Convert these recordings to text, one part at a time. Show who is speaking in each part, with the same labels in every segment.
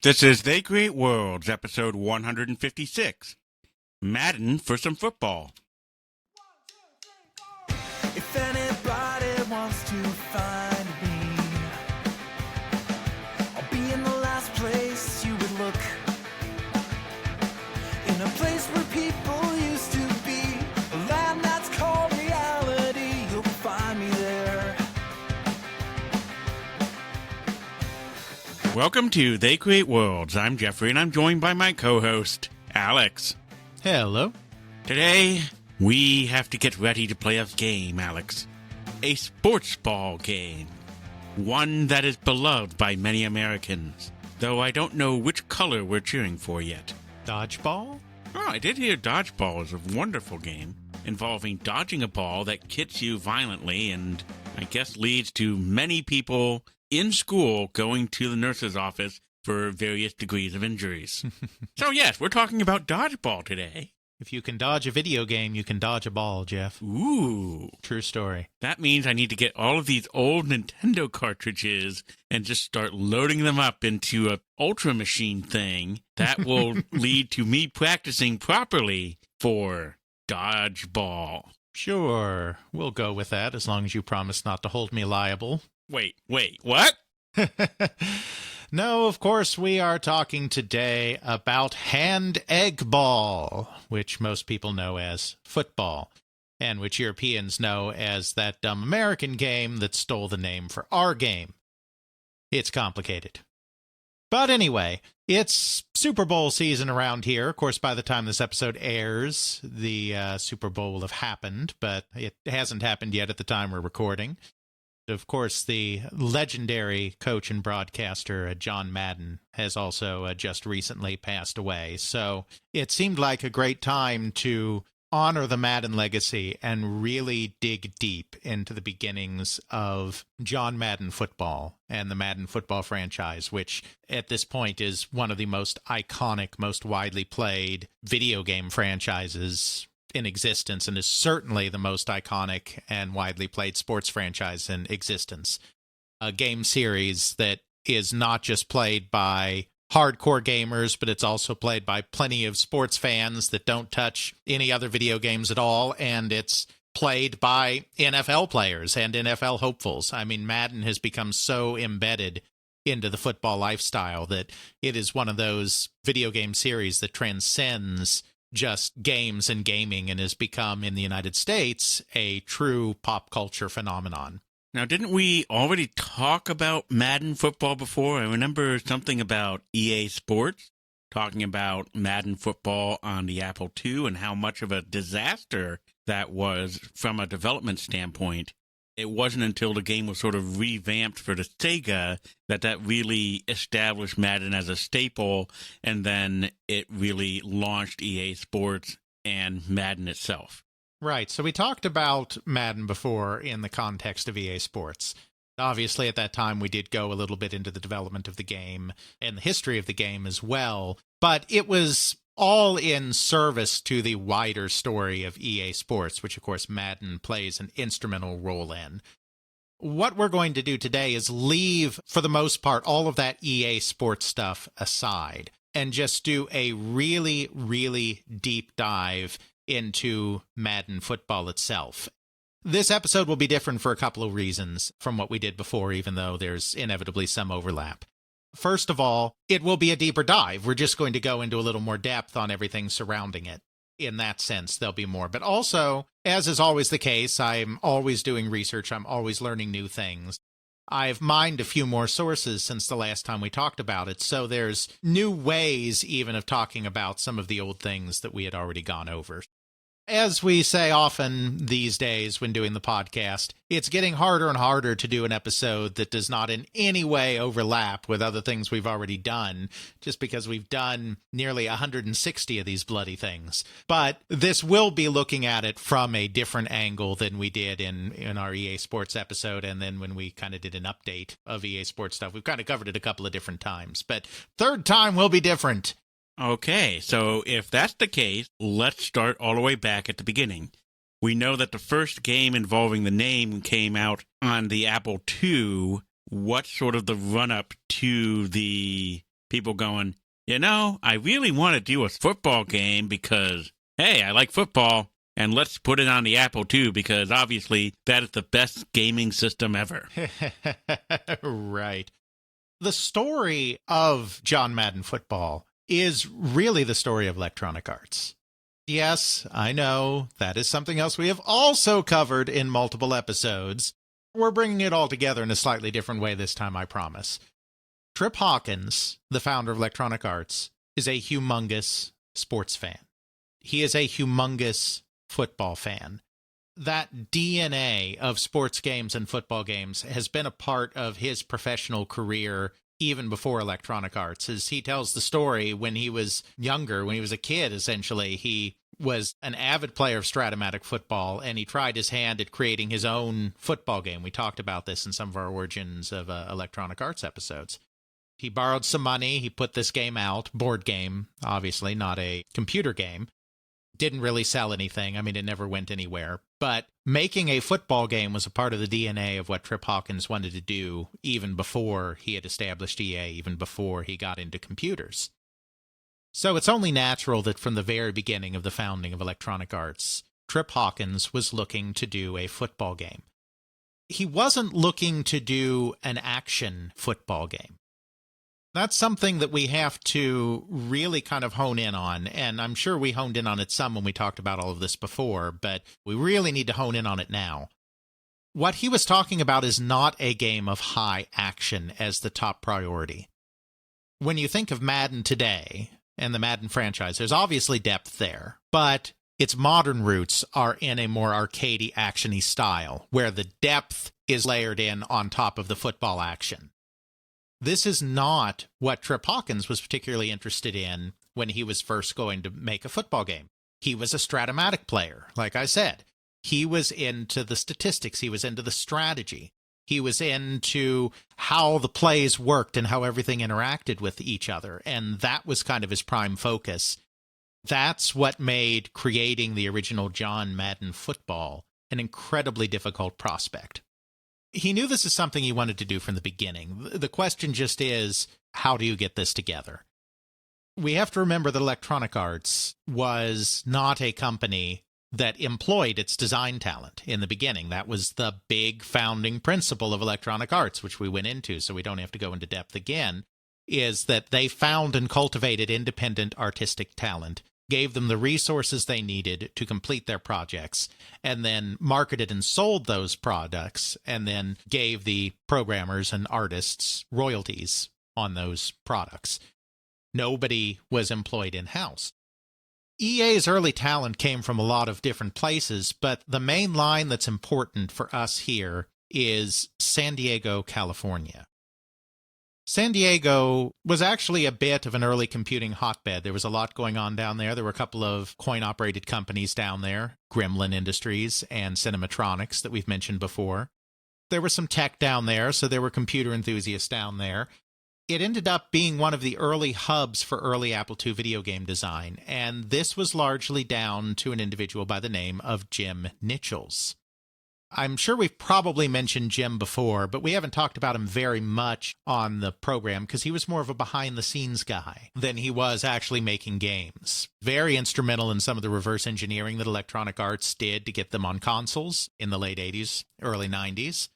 Speaker 1: This is They Create Worlds, episode 156. Madden for some football.
Speaker 2: If anybody wants to find me, I'll be in the last place you would look. In a place where people used to be, a land that's called reality. You'll find me there.
Speaker 1: Welcome to They Create Worlds. I'm Jeffrey, and I'm joined by my co-host, Alex.
Speaker 3: Hello.
Speaker 1: Today, we have to get ready to play a game, Alex. A sports ball game. One that is beloved by many Americans, though I don't know which color we're cheering for yet.
Speaker 3: Dodgeball?
Speaker 1: Oh, I did hear dodgeball is a wonderful game involving dodging a ball that hits you violently and I guess leads to many people in school going to the nurse's office for various degrees of injuries. So yes, we're talking about dodgeball today.
Speaker 3: If you can dodge a video game, you can dodge a ball, Jeff.
Speaker 1: Ooh.
Speaker 3: True story.
Speaker 1: That means I need to get all of these old Nintendo cartridges and just start loading them up into a Ultra Machine thing that will lead to me practicing properly for dodgeball.
Speaker 3: Sure. We'll go with that as long as you promise not to hold me liable.
Speaker 1: Wait, what?
Speaker 3: No, of course, we are talking today about hand-egg ball, which most people know as football, and which Europeans know as that dumb American game that stole the name for our game. It's complicated. But anyway, it's Super Bowl season around here. Of course, by the time this episode airs, the Super Bowl will have happened, but it hasn't happened yet at the time we're recording. Of course, the legendary coach and broadcaster John Madden has also just recently passed away. So it seemed like a great time to honor the Madden legacy and really dig deep into the beginnings of John Madden Football and the Madden Football franchise, which at this point is one of the most iconic, most widely played video game franchises in existence, and is certainly the most iconic and widely played sports franchise in existence. A game series that is not just played by hardcore gamers, but it's also played by plenty of sports fans that don't touch any other video games at all, and it's played by NFL players and NFL hopefuls. I mean, Madden has become so embedded into the football lifestyle that it is one of those video game series that transcends just games and gaming and has become, in the United States, a true pop culture phenomenon.
Speaker 1: Now, didn't we already talk about Madden Football before? I remember something about EA Sports talking about Madden Football on the Apple II and how much of a disaster that was from a development standpoint. It wasn't until the game was sort of revamped for the Sega that really established Madden as a staple, and then it really launched EA Sports and Madden itself.
Speaker 3: Right, so we talked about Madden before in the context of EA Sports. Obviously, at that time, we did go a little bit into the development of the game and the history of the game as well, but it was all in service to the wider story of EA Sports, which, of course, Madden plays an instrumental role in. What we're going to do today is leave, for the most part, all of that EA Sports stuff aside and just do a really, really deep dive into Madden Football itself. This episode will be different for a couple of reasons from what we did before, even though there's inevitably some overlap. First of all, it will be a deeper dive. We're just going to go into a little more depth on everything surrounding it. In that sense, there'll be more. But also, as is always the case, I'm always doing research. I'm always learning new things. I've mined a few more sources since the last time we talked about it, so there's new ways even of talking about some of the old things that we had already gone over. As we say often these days when doing the podcast, it's getting harder and harder to do an episode that does not in any way overlap with other things we've already done, just because we've done nearly 160 of these bloody things. But this will be looking at it from a different angle than we did in our EA Sports episode, and then when we kind of did an update of EA Sports stuff. We've kind of covered it a couple of different times, but third time will be different.
Speaker 1: Okay, so if that's the case, let's start all the way back at the beginning. We know that the first game involving the name came out on the Apple II. What's sort of the run-up to the people going, I really want to do a football game because, hey, I like football, and let's put it on the Apple II because obviously that is the best gaming system ever.
Speaker 3: Right. The story of John Madden Football is really the story of Electronic Arts. Yes, I know, that is something else we have also covered in multiple episodes. We're bringing it all together in a slightly different way this time, I promise. Trip Hawkins, the founder of Electronic Arts, is a humongous sports fan. He is a humongous football fan. That DNA of sports games and football games has been a part of his professional career even before Electronic Arts. As he tells the story, when he was younger, when he was a kid, essentially, he was an avid player of Stratomatic football, and he tried his hand at creating his own football game. We talked about this in some of our Origins of Electronic Arts episodes. He borrowed some money. He put this game out, board game, obviously, not a computer game. Didn't really sell anything. I mean, it never went anywhere. But making a football game was a part of the DNA of what Trip Hawkins wanted to do even before he had established EA, even before he got into computers. So it's only natural that from the very beginning of the founding of Electronic Arts, Trip Hawkins was looking to do a football game. He wasn't looking to do an action football game. That's something that we have to really kind of hone in on, and I'm sure we honed in on it some when we talked about all of this before, but we really need to hone in on it now. What he was talking about is not a game of high action as the top priority. When you think of Madden today, and the Madden franchise, there's obviously depth there, but its modern roots are in a more arcadey, actiony style, where the depth is layered in on top of the football action. This is not what Trip Hawkins was particularly interested in when he was first going to make a football game. He was a Stratomatic player, like I said. He was into the statistics. He was into the strategy. He was into how the plays worked and how everything interacted with each other, and that was kind of his prime focus. That's what made creating the original John Madden Football an incredibly difficult prospect. He knew this is something he wanted to do from the beginning. The question just is, how do you get this together? We have to remember that Electronic Arts was not a company that employed its design talent in the beginning. That was the big founding principle of Electronic Arts, which we went into, so we don't have to go into depth again, is that they found and cultivated independent artistic talent, gave them the resources they needed to complete their projects, and then marketed and sold those products, and then gave the programmers and artists royalties on those products. Nobody was employed in-house. EA's early talent came from a lot of different places, but the main line that's important for us here is San Diego, California. San Diego was actually a bit of an early computing hotbed. There was a lot going on down there. There were a couple of coin-operated companies down there, Gremlin Industries and Cinematronics that we've mentioned before. There was some tech down there, so there were computer enthusiasts down there. It ended up being one of the early hubs for early Apple II video game design, and this was largely down to an individual by the name of Jim Nichols. I'm sure we've probably mentioned Jim before, but we haven't talked about him very much on the program because he was more of a behind-the-scenes guy than he was actually making games. Very instrumental in some of the reverse engineering that Electronic Arts did to get them on consoles in the late 80s, early 90s.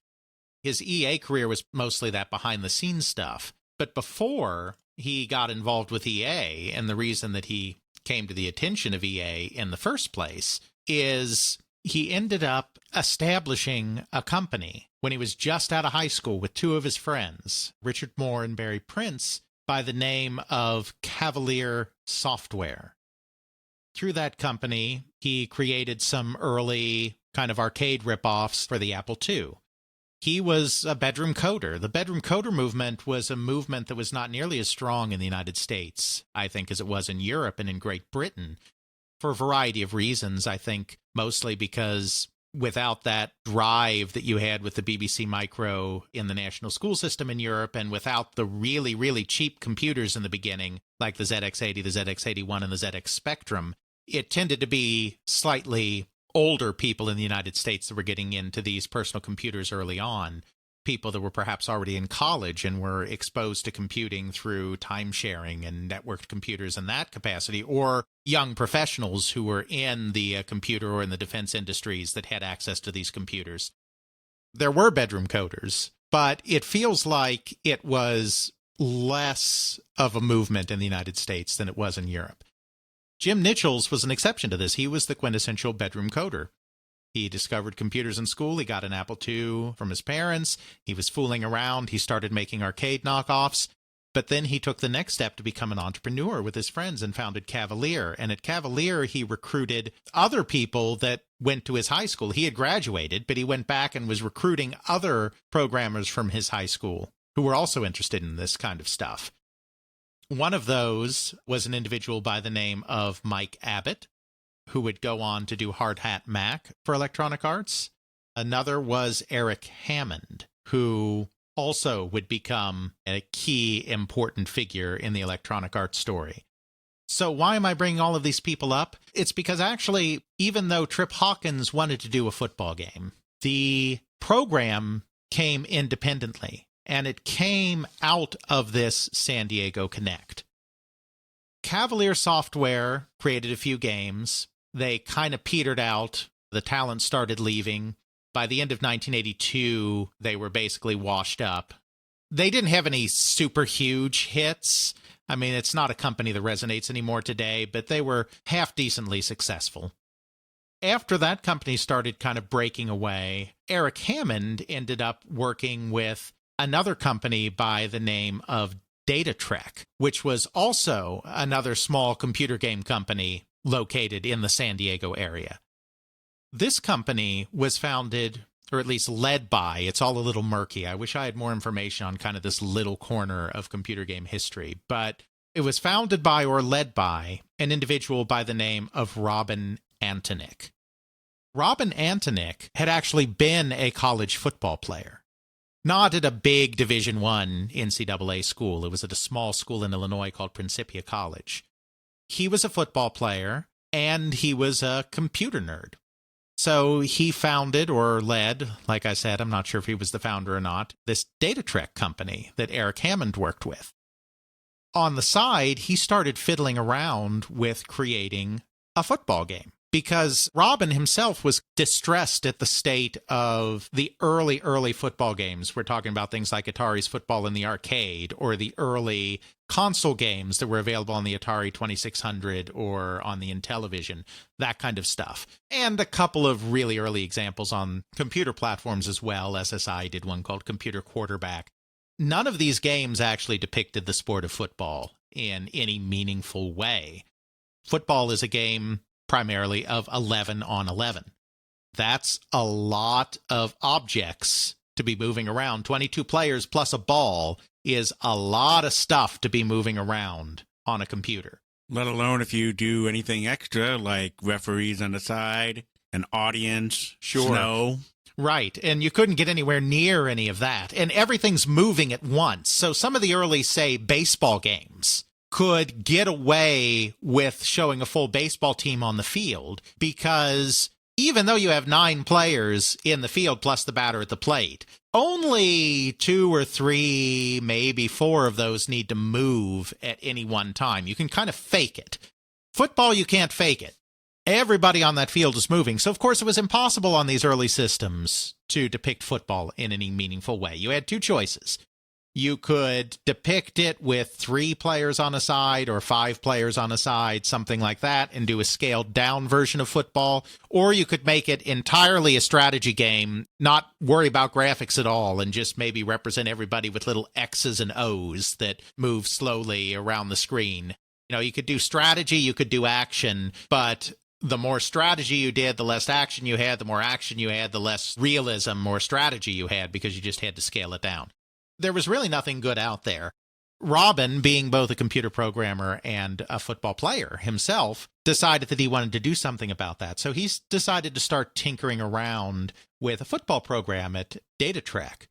Speaker 3: His EA career was mostly that behind-the-scenes stuff. But before he got involved with EA, and the reason that he came to the attention of EA in the first place, is he ended up establishing a company when he was just out of high school with two of his friends, Richard Moore and Barry Prince, by the name of Cavalier Software. Through that company, he created some early kind of arcade ripoffs for the Apple II. He was a bedroom coder. The bedroom coder movement was a movement that was not nearly as strong in the United States, I think, as it was in Europe and in Great Britain, for a variety of reasons. I think mostly because without that drive that you had with the BBC Micro in the national school system in Europe, and without the really, really cheap computers in the beginning, like the ZX80, the ZX81, and the ZX Spectrum, it tended to be slightly older people in the United States that were getting into these personal computers early on. people that were perhaps already in college and were exposed to computing through time sharing and networked computers in that capacity, or young professionals who were in the computer or in the defense industries that had access to these computers. There were bedroom coders, but it feels like it was less of a movement in the United States than it was in Europe. Jim Nichols was an exception to this. He was the quintessential bedroom coder. He discovered computers in school. He got an Apple II from his parents. He was fooling around. He started making arcade knockoffs. But then he took the next step to become an entrepreneur with his friends and founded Cavalier. And at Cavalier, he recruited other people that went to his high school. He had graduated, but he went back and was recruiting other programmers from his high school who were also interested in this kind of stuff. One of those was an individual by the name of Mike Abbott, who would go on to do Hard Hat Mac for Electronic Arts. Another was Eric Hammond, who also would become a key important figure in the Electronic Arts story. So why am I bringing all of these people up? It's because actually, even though Trip Hawkins wanted to do a football game, the program came independently, and it came out of this San Diego Connect. Cavalier Software created a few games. They kind of petered out. The talent started leaving. By the end of 1982, they were basically washed up. They didn't have any super huge hits. I mean, it's not a company that resonates anymore today, but they were half-decently successful. After that company started kind of breaking away, Eric Hammond ended up working with another company by the name of DataTrek, which was also another small computer game company located in the San Diego area. This company was founded, or at least led by, it's all a little murky. I wish I had more information on kind of this little corner of computer game history, but it was founded by or led by an individual by the name of Robin Antonick. Robin Antonick had actually been a college football player. Not at a big Division I NCAA school. It was at a small school in Illinois called Principia College. He was a football player, and he was a computer nerd. So he founded or led, like I said, I'm not sure if he was the founder or not, this DataTrek company that Eric Hammond worked with. On the side, he started fiddling around with creating a football game, because Robin himself was distressed at the state of the early football games. We're talking about things like Atari's Football in the Arcade, or the early console games that were available on the Atari 2600 or on the Intellivision, that kind of stuff. And a couple of really early examples on computer platforms as well. SSI did one called Computer Quarterback. None of these games actually depicted the sport of football in any meaningful way. Football is a game primarily of 11 on 11. That's a lot of objects to be moving around. 22 players plus a ball is a lot of stuff to be moving around on a computer.
Speaker 1: Let alone if you do anything extra, like referees on the side, an audience, snow.
Speaker 3: Right, and you couldn't get anywhere near any of that. And everything's moving at once. So some of the early, say, baseball games could get away with showing a full baseball team on the field, because even though you have 9 players in the field plus the batter at the plate, only 2 or 3, maybe 4 of those need to move at any one time. You can kind of fake it. Football, you can't fake it. Everybody on that field is moving. So, of course, it was impossible on these early systems to depict football in any meaningful way. You had 2 choices. You could depict it with 3 players on a side or 5 players on a side, something like that, and do a scaled down version of football. Or you could make it entirely a strategy game, not worry about graphics at all, and just maybe represent everybody with little X's and O's that move slowly around the screen. You know, you could do strategy, you could do action, but the more strategy you did, the less action you had. The more action you had, the less realism or strategy you had, because you just had to scale it down. There was really nothing good out there. Robin, being both a computer programmer and a football player himself, decided that he wanted to do something about that. So he's decided to start tinkering around with a football program at DataTrek.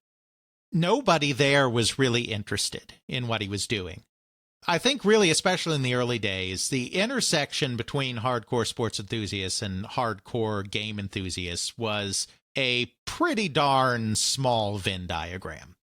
Speaker 3: Nobody there was really interested in what he was doing. I think really, especially in the early days, the intersection between hardcore sports enthusiasts and hardcore game enthusiasts was a pretty darn small Venn diagram.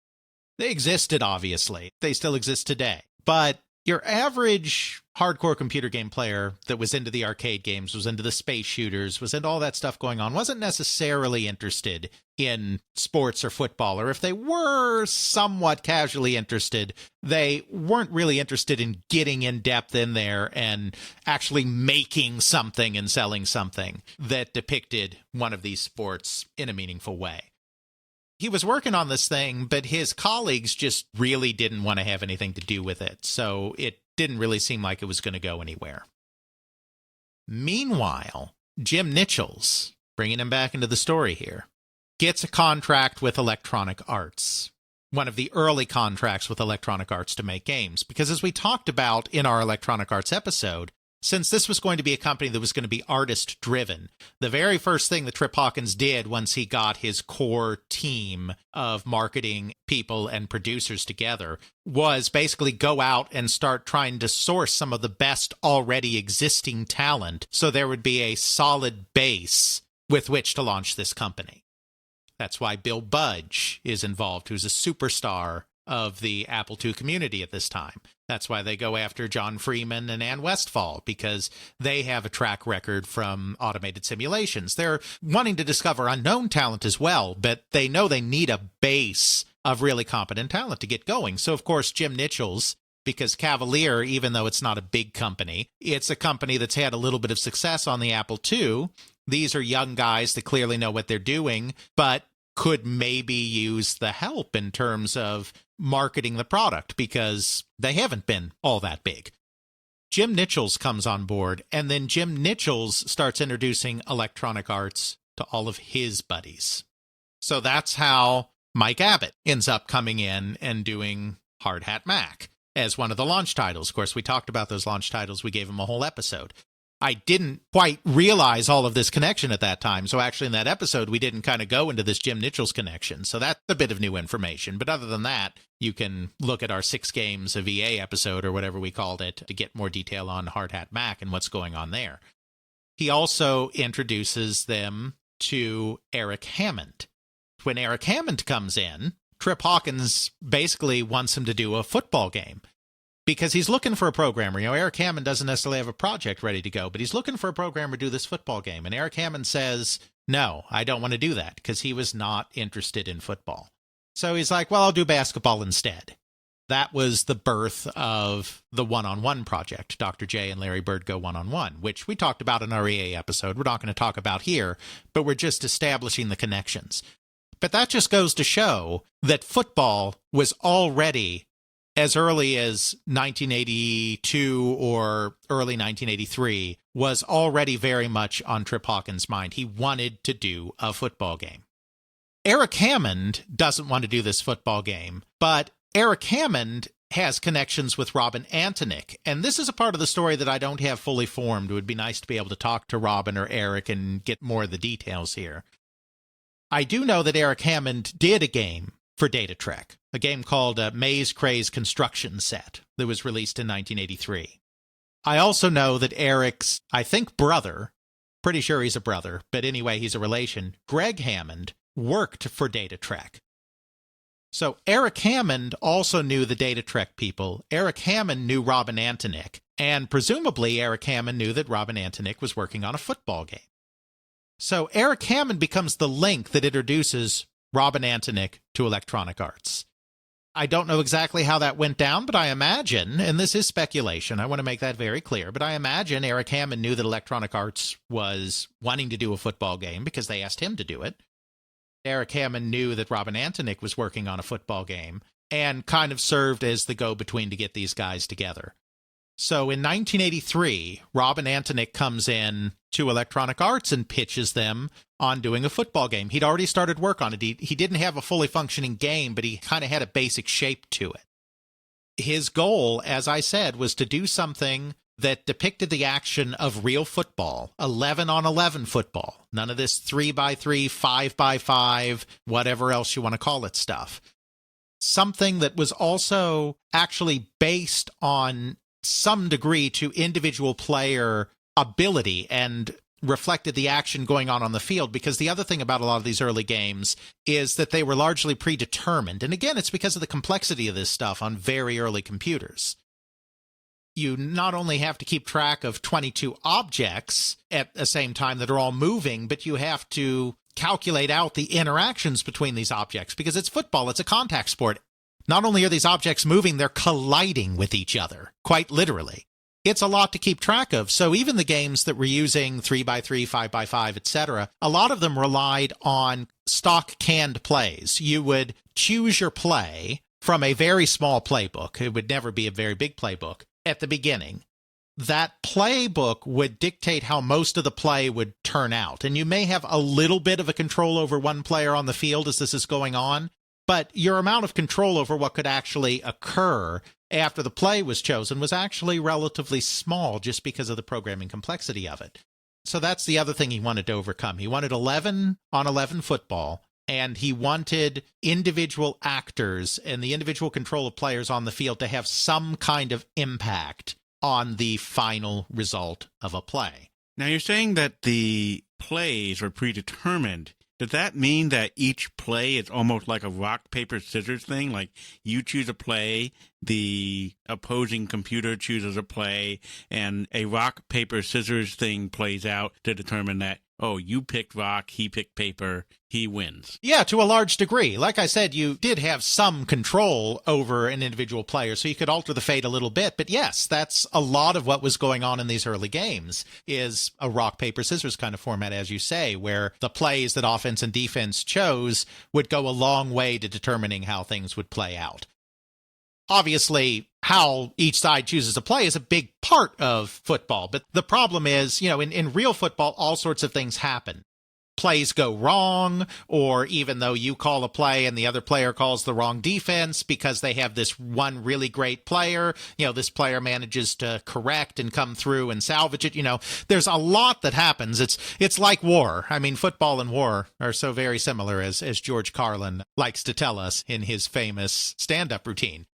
Speaker 3: They existed, obviously. They still exist today. But your average hardcore computer game player that was into the arcade games, was into the space shooters, was into all that stuff going on, wasn't necessarily interested in sports or football. Or if they were somewhat casually interested, they weren't really interested in getting in depth in there and actually making something and selling something that depicted one of these sports in a meaningful way. He was working on this thing, but his colleagues just really didn't want to have anything to do with it, so it didn't really seem like it was going to go anywhere. Meanwhile, Jim Nichols, bringing him back into the story here, gets a contract with Electronic Arts, one of the early contracts with Electronic Arts to make games, because as we talked about in our Electronic Arts episode, since this was going to be a company that was going to be artist-driven, the very first thing that Trip Hawkins did once he got his core team of marketing people and producers together was basically go out and start trying to source some of the best already existing talent so there would be a solid base with which to launch this company. That's why Bill Budge is involved, who's a superstar of the Apple II community at this time. That's why they go after John Freeman and Ann Westfall, because they have a track record from automated simulations. They're wanting to discover unknown talent as well, but they know they need a base of really competent talent to get going. So, of course, Jim Nichols, because Cavalier, even though it's not a big company, it's a company that's had a little bit of success on the Apple II. These are young guys that clearly know what they're doing, but could maybe use the help in terms of marketing the product because they haven't been all that big. Jim Nichols comes on board, and then Jim Nichols starts introducing Electronic Arts to all of his buddies. So that's how Mike Abbott ends up coming in and doing Hard Hat Mac as one of the launch titles. Of course, we talked about those launch titles. We gave him a whole episode. I didn't quite realize all of this connection at that time. So actually in that episode, we didn't kind of go into this Jim Nichols connection. So that's a bit of new information. But other than that, you can look at our 6 games of EA episode or whatever we called it to get more detail on Hard Hat Mac and what's going on there. He also introduces them to Eric Hammond. When Eric Hammond comes in, Trip Hawkins basically wants him to do a football game. Because he's looking for a programmer. You know, Eric Hammond doesn't necessarily have a project ready to go, but he's looking for a programmer to do this football game. And Eric Hammond says, no, I don't want to do that, because he was not interested in football. So he's like, well, I'll do basketball instead. That was the birth of the one-on-one project, Dr. J and Larry Bird Go One-on-One, which we talked about in our EA episode. We're not going to talk about here, but we're just establishing the connections. But that just goes to show that football was already, as early as 1982 or early 1983, was already very much on Trip Hawkins' mind. He wanted to do a football game. Eric Hammond doesn't want to do this football game, but Eric Hammond has connections with Robin Antonick, and this is a part of the story that I don't have fully formed. It would be nice to be able to talk to Robin or Eric and get more of the details here. I do know that Eric Hammond did a game for Data Trek, a game called Maze Craze Construction Set that was released in 1983. I also know that Eric's, I think, brother, pretty sure he's a brother, but anyway, he's a relation, Greg Hammond, worked for Data Trek. So Eric Hammond also knew the Data Trek people. Eric Hammond knew Robin Antonick, and presumably Eric Hammond knew that Robin Antonick was working on a football game. So Eric Hammond becomes the link that introduces Robin Antonick to Electronic Arts. I don't know exactly how that went down, but I imagine, and this is speculation, I want to make that very clear, but I imagine Eric Hammond knew that Electronic Arts was wanting to do a football game because they asked him to do it. Eric Hammond knew that Robin Antonick was working on a football game and kind of served as the go-between to get these guys together. So in 1983, Robin Antonick comes in to Electronic Arts and pitches them on doing a football game. He'd already started work on it. He didn't have a fully functioning game, but he kind of had a basic shape to it. His goal, as I said, was to do something that depicted the action of real football, 11-on-11 football. None of this 3x3, 5x5, whatever else you want to call it stuff. Something that was also actually based on some degree to individual player ability and reflected the action going on the field, because the other thing about a lot of these early games is that they were largely predetermined. And again, it's because of the complexity of this stuff on very early computers. You not only have to keep track of 22 objects at the same time that are all moving, but you have to calculate out the interactions between these objects, because it's football, it's a contact sport. Not only are these objects moving, they're colliding with each other, quite literally. It's a lot to keep track of. So even the games that were using 3x3, 5x5, etc., a lot of them relied on stock canned plays. You would choose your play from a very small playbook. It would never be a very big playbook at the beginning. That playbook would dictate how most of the play would turn out. And you may have a little bit of a control over one player on the field as this is going on, but your amount of control over what could actually occur after the play was chosen was actually relatively small, just because of the programming complexity of it. So that's the other thing he wanted to overcome. He wanted 11 on 11 football, and he wanted individual actors and the individual control of players on the field to have some kind of impact on the final result of a play.
Speaker 1: Now, you're saying that the plays were predetermined. Does that mean that each play is almost like a rock, paper, scissors thing? Like you choose a play, the opposing computer chooses a play, and a rock, paper, scissors thing plays out to determine that, oh, you picked rock, he picked paper, he wins.
Speaker 3: Yeah, to a large degree. Like I said, you did have some control over an individual player, so you could alter the fate a little bit. But yes, that's a lot of what was going on in these early games, is a rock, paper, scissors kind of format, as you say, where the plays that offense and defense chose would go a long way to determining how things would play out. Obviously, how each side chooses to play is a big part of football. But the problem is, in real football, all sorts of things happen. Plays go wrong, or even though you call a play and the other player calls the wrong defense because they have this one really great player, this player manages to correct and come through and salvage it. There's a lot that happens. It's like war. I mean, football and war are so very similar, as George Carlin likes to tell us in his famous stand-up routine.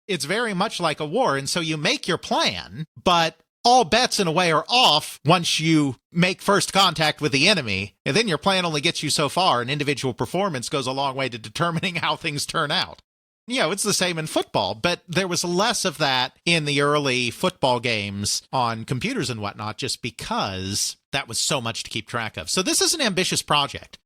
Speaker 3: It's very much like a war, and so you make your plan, but all bets in a way are off once you make first contact with the enemy, and then your plan only gets you so far, and individual performance goes a long way to determining how things turn out. It's the same in football, but there was less of that in the early football games on computers and whatnot, just because that was so much to keep track of. So this is an ambitious project.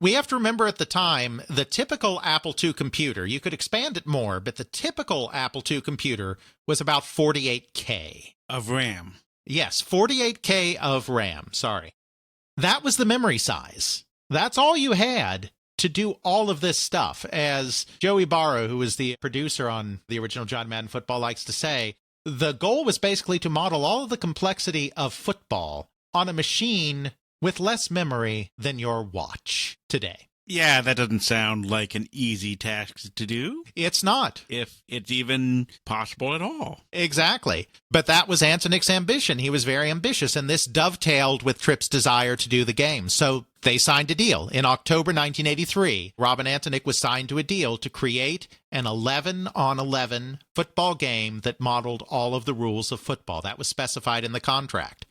Speaker 3: We have to remember at the time, the typical Apple II computer, you could expand it more, but the typical Apple II computer was about 48K.
Speaker 1: Of RAM.
Speaker 3: Yes, 48K of RAM, sorry. That was the memory size. That's all you had to do all of this stuff. As Joey Barra, who was the producer on the original John Madden Football, likes to say, the goal was basically to model all of the complexity of football on a machine with less memory than your watch today.
Speaker 1: Yeah, that doesn't sound like an easy task to do.
Speaker 3: It's not.
Speaker 1: If it's even possible at all.
Speaker 3: Exactly. But that was Antonik's ambition. He was very ambitious, and this dovetailed with Tripp's desire to do the game. So they signed a deal. In October 1983, Robin Antonik was signed to a deal to create an 11-on-11 football game that modeled all of the rules of football. That was specified in the contract.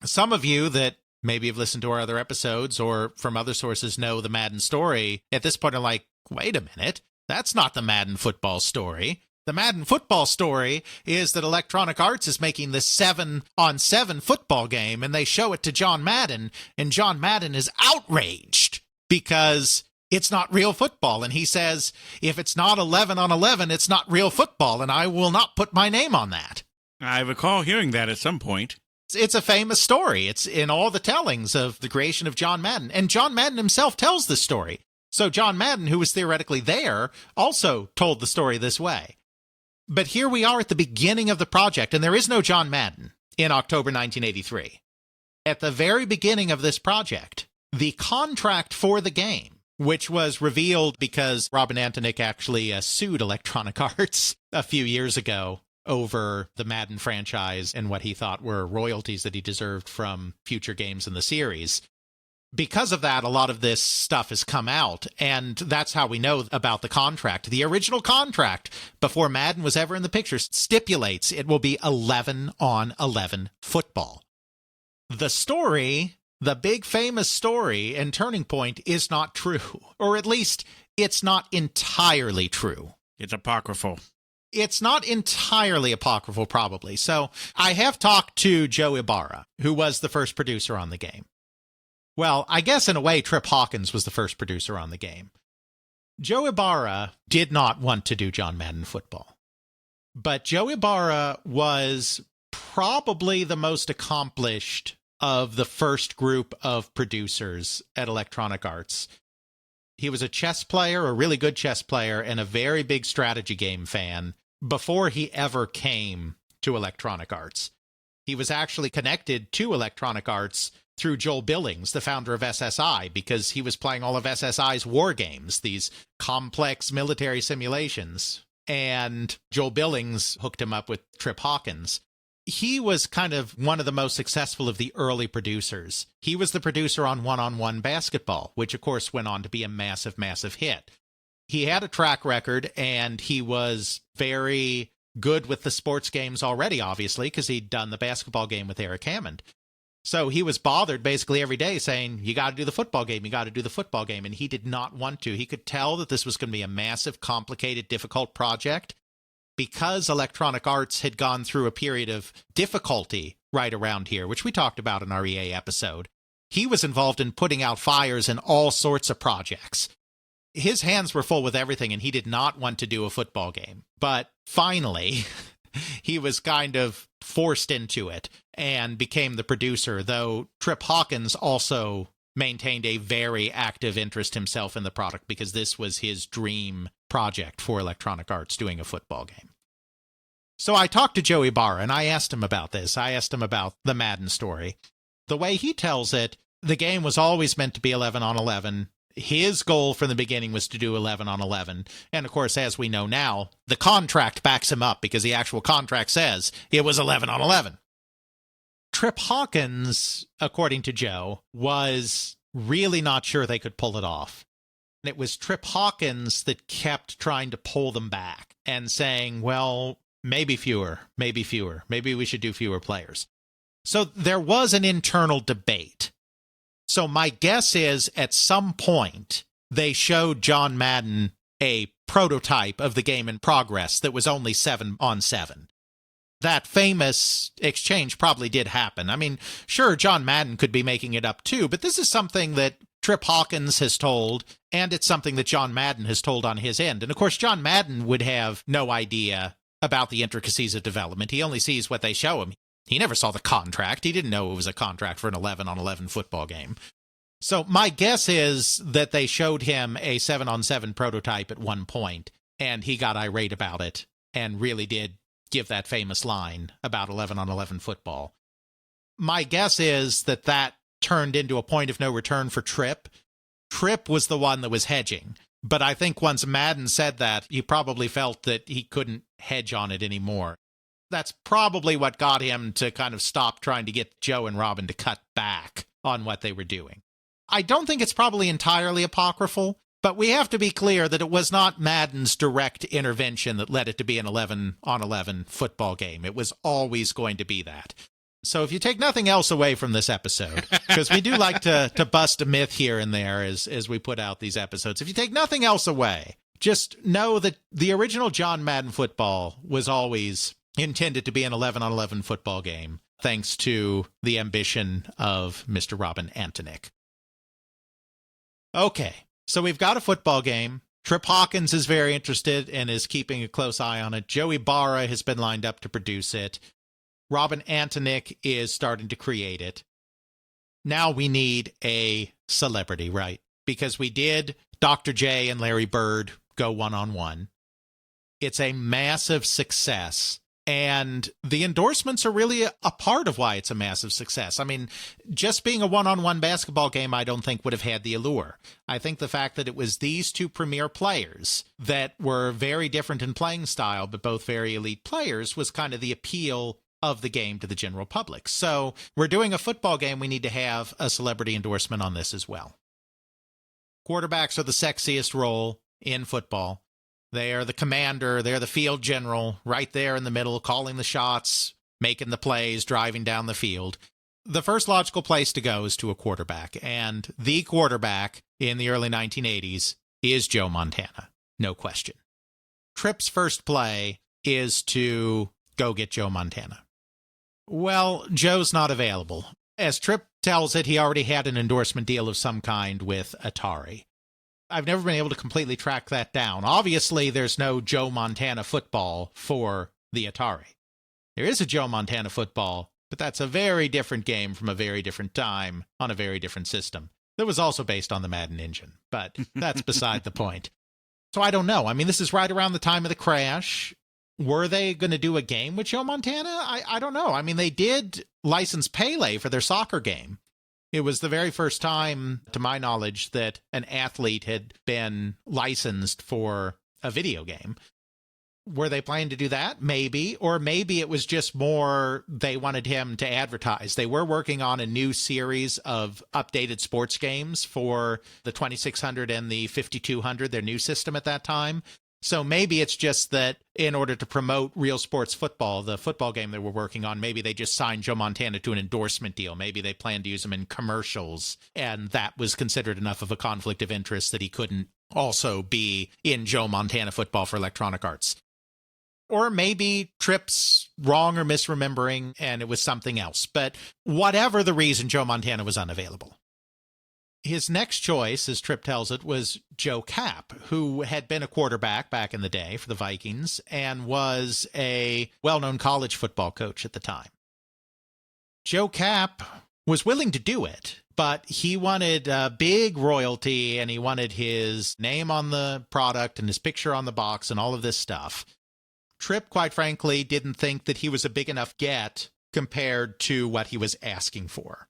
Speaker 3: Some of you that maybe have listened to our other episodes or from other sources know the Madden story, at this point are like, wait a minute, that's not the Madden football story. The Madden football story is that Electronic Arts is making this 7-on-7 football game, and they show it to John Madden, and John Madden is outraged because it's not real football. And he says, if it's not 11-on-11, it's not real football, and I will not put my name on that.
Speaker 1: I recall hearing that at some point.
Speaker 3: It's a famous story. It's in all the tellings of the creation of John Madden. And John Madden himself tells this story. So John Madden, who was theoretically there, also told the story this way. But here we are at the beginning of the project, and there is no John Madden in October 1983. At the very beginning of this project, the contract for the game, which was revealed because Robin Antonik actually sued Electronic Arts a few years ago over the Madden franchise and what he thought were royalties that he deserved from future games in the series. Because of that, a lot of this stuff has come out, and that's how we know about the contract. The original contract, before Madden was ever in the picture, stipulates it will be 11-on-11 football. The story the big famous story and turning point is not true, or at least it's not entirely true.
Speaker 1: It's apocryphal.
Speaker 3: It's not entirely apocryphal, probably. So I have talked to Joe Ibarra, who was the first producer on the game. Well, I guess in a way, Trip Hawkins was the first producer on the game. Joe Ibarra did not want to do John Madden Football. But Joe Ibarra was probably the most accomplished of the first group of producers at Electronic Arts. He was a chess player, a really good chess player, and a very big strategy game fan before he ever came to Electronic Arts. He was actually connected to Electronic Arts through Joel Billings, the founder of SSI, because he was playing all of SSI's war games, these complex military simulations. And Joel Billings hooked him up with Trip Hawkins. He was kind of one of the most successful of the early producers. He was the producer on One-on-One Basketball, which of course went on to be a massive, massive hit. He had a track record, and he was very good with the sports games already, obviously, because he'd done the basketball game with Eric Hammond. So he was bothered basically every day saying, you got to do the football game, you got to do the football game. And he did not want to. He could tell that this was going to be a massive, complicated, difficult project. Because Electronic Arts had gone through a period of difficulty right around here, which we talked about in our EA episode, he was involved in putting out fires in all sorts of projects. His hands were full with everything, and he did not want to do a football game. But finally, he was kind of forced into it and became the producer, though Trip Hawkins also maintained a very active interest himself in the product because this was his dream project for Electronic Arts, doing a football game. So I talked to Joe Ibarra, and I asked him about this. I asked him about the Madden story. The way he tells it, the game was always meant to be 11 on 11. His goal from the beginning was to do 11 on 11. And of course, as we know now, the contract backs him up because the actual contract says it was 11 on 11. Trip Hawkins, according to Joe, was really not sure they could pull it off. And it was Trip Hawkins that kept trying to pull them back and saying, well, maybe fewer, maybe we should do fewer players. So there was an internal debate. So my guess is at some point they showed John Madden a prototype of the game in progress that was only 7 on 7. That famous exchange probably did happen. I mean, sure, John Madden could be making it up too, but this is something that Trip Hawkins has told, and it's something that John Madden has told on his end. And of course, John Madden would have no idea about the intricacies of development. He only sees what they show him. He never saw the contract. He didn't know it was a contract for an 11 on 11 football game. So my guess is that they showed him a 7 on 7 prototype at one point, and he got irate about it and really did give that famous line about 11 on 11 football. My guess is that that turned into a point of no return for Trip. Trip was the one that was hedging. But I think once Madden said that, he probably felt that he couldn't hedge on it anymore. That's probably what got him to kind of stop trying to get Joe and Robin to cut back on what they were doing. I don't think it's probably entirely apocryphal, but we have to be clear that it was not Madden's direct intervention that led it to be an 11 on 11 football game. It was always going to be that. So if you take nothing else away from this episode, because we do like to bust a myth here and there as we put out these episodes, if you take nothing else away, just know that the original John Madden Football was always intended to be an 11 on 11 football game, thanks to the ambition of Mr. Robin Antonick. Okay, so we've got a football game. Trip Hawkins is very interested and is keeping a close eye on it. Joe Ibarra has been lined up to produce it. Robin Antonick is starting to create it. Now we need a celebrity, right? Because we did Dr. J and Larry Bird go one-on-one. It's a massive success. And the endorsements are really a part of why it's a massive success. I mean, just being a one-on-one basketball game, I don't think would have had the allure. I think the fact that it was these two premier players that were very different in playing style, but both very elite players, was kind of the appeal of the game to the general public. So we're doing a football game. We need to have a celebrity endorsement on this as well. Quarterbacks are the sexiest role in football. They are the commander, they're the field general, right there in the middle, calling the shots, making the plays, driving down the field. the first logical place to go is to a quarterback, and the quarterback in the early 1980s is Joe Montana, no question. Tripp's first play is to go get Joe Montana. Well, Joe's not available. As Tripp tells it, he already had an endorsement deal of some kind with Atari. I've never been able to completely track that down. Obviously, there's no Joe Montana football for the Atari. There is a Joe Montana football, but that's a very different game from a very different time on a very different system. That was also based on the Madden engine, but that's beside the point. So I don't know. I mean, this is right around the time of the crash. Were they going to do a game with Joe Montana? I don't know. I mean, they did license Pele for their soccer game. It was the very first time, to my knowledge, that an athlete had been licensed for a video game. Were they planning to do that? Maybe. Or maybe it was just more they wanted him to advertise. They were working on a new series of updated sports games for the 2600 and the 5200, their new system at that time. So maybe it's just that in order to promote real sports football, the football game they were working on, maybe they just signed Joe Montana to an endorsement deal. Maybe they planned to use him in commercials, and that was considered enough of a conflict of interest that he couldn't also be in Joe Montana football for Electronic Arts. Or maybe Tripp's wrong or misremembering, and it was something else. But whatever the reason, Joe Montana was unavailable. His next choice, as Tripp tells it, was Joe Kapp, who had been a quarterback back in the day for the Vikings and was a well-known college football coach at the time. Joe Kapp was willing to do it, but he wanted big royalty, and he wanted his name on the product and his picture on the box and all of this stuff. Tripp, quite frankly, didn't think that he was a big enough get compared to what he was asking for.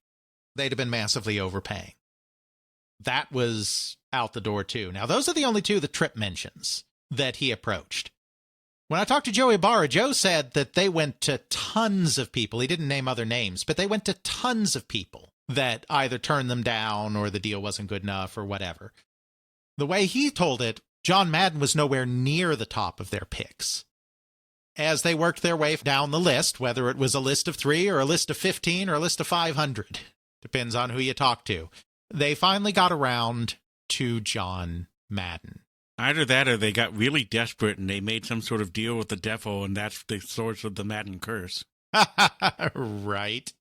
Speaker 3: They'd have been massively overpaying. That was out the door, too. Now, those are the only two that Tripp mentions that he approached. When I talked to Joe Ibarra, Joe said that they went to tons of people. He didn't name other names, but they went to tons of people that either turned them down or the deal wasn't good enough or whatever. The way he told it, John Madden was nowhere near the top of their picks. As they worked their way down the list, whether it was a list of 3 or a list of 15 or a list of 500, depends on who you talk to, they finally got around to John Madden.
Speaker 1: Either that or they got really desperate and they made some sort of deal with the devil, and that's the source of the Madden curse.
Speaker 3: Right.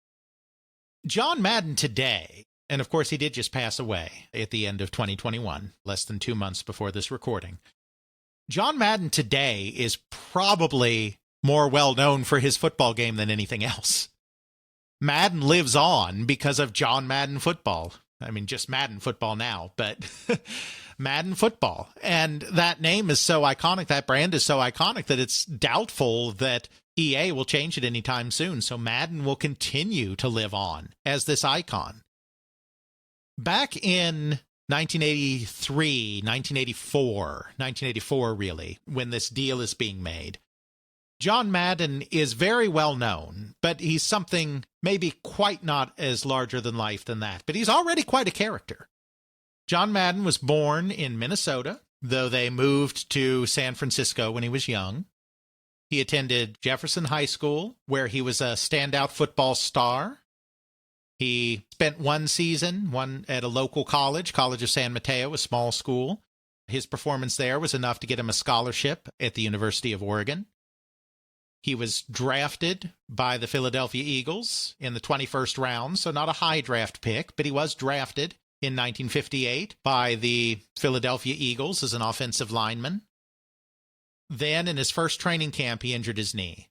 Speaker 3: John Madden today, and of course he did just pass away at the end of 2021, less than 2 months before this recording. John Madden today is probably more well-known for his football game than anything else. Madden lives on because of John Madden Football. I mean, just Madden Football now, but Madden Football. And that name is so iconic, that brand is so iconic that it's doubtful that EA will change it anytime soon. So Madden will continue to live on as this icon. Back in 1983, 1984 really, when this deal is being made, John Madden is very well known, but he's something maybe quite not as larger than life than that. But he's already quite a character. John Madden was born in Minnesota, though they moved to San Francisco when he was young. He attended Jefferson High School, where he was a standout football star. He spent one season at a local college, College of San Mateo, a small school. His performance there was enough to get him a scholarship at the University of Oregon. He was drafted by the Philadelphia Eagles in the 21st round, so not a high draft pick, but he was drafted in 1958 by the Philadelphia Eagles as an offensive lineman. Then, in his first training camp, he injured his knee.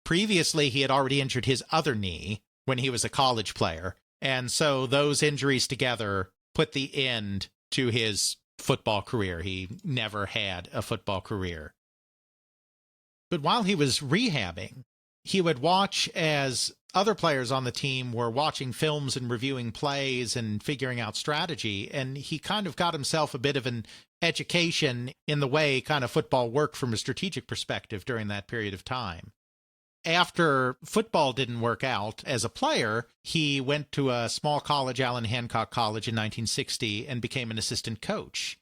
Speaker 3: Previously, he had already injured his other knee when he was a college player, and so those injuries together put the end to his football career. He never had a football career. But while he was rehabbing, he would watch as other players on the team were watching films and reviewing plays and figuring out strategy, and he kind of got himself a bit of an education in the way kind of football worked from a strategic perspective during that period of time. After football didn't work out as a player, he went to a small college, Allen Hancock College, in 1960 and became an assistant coach.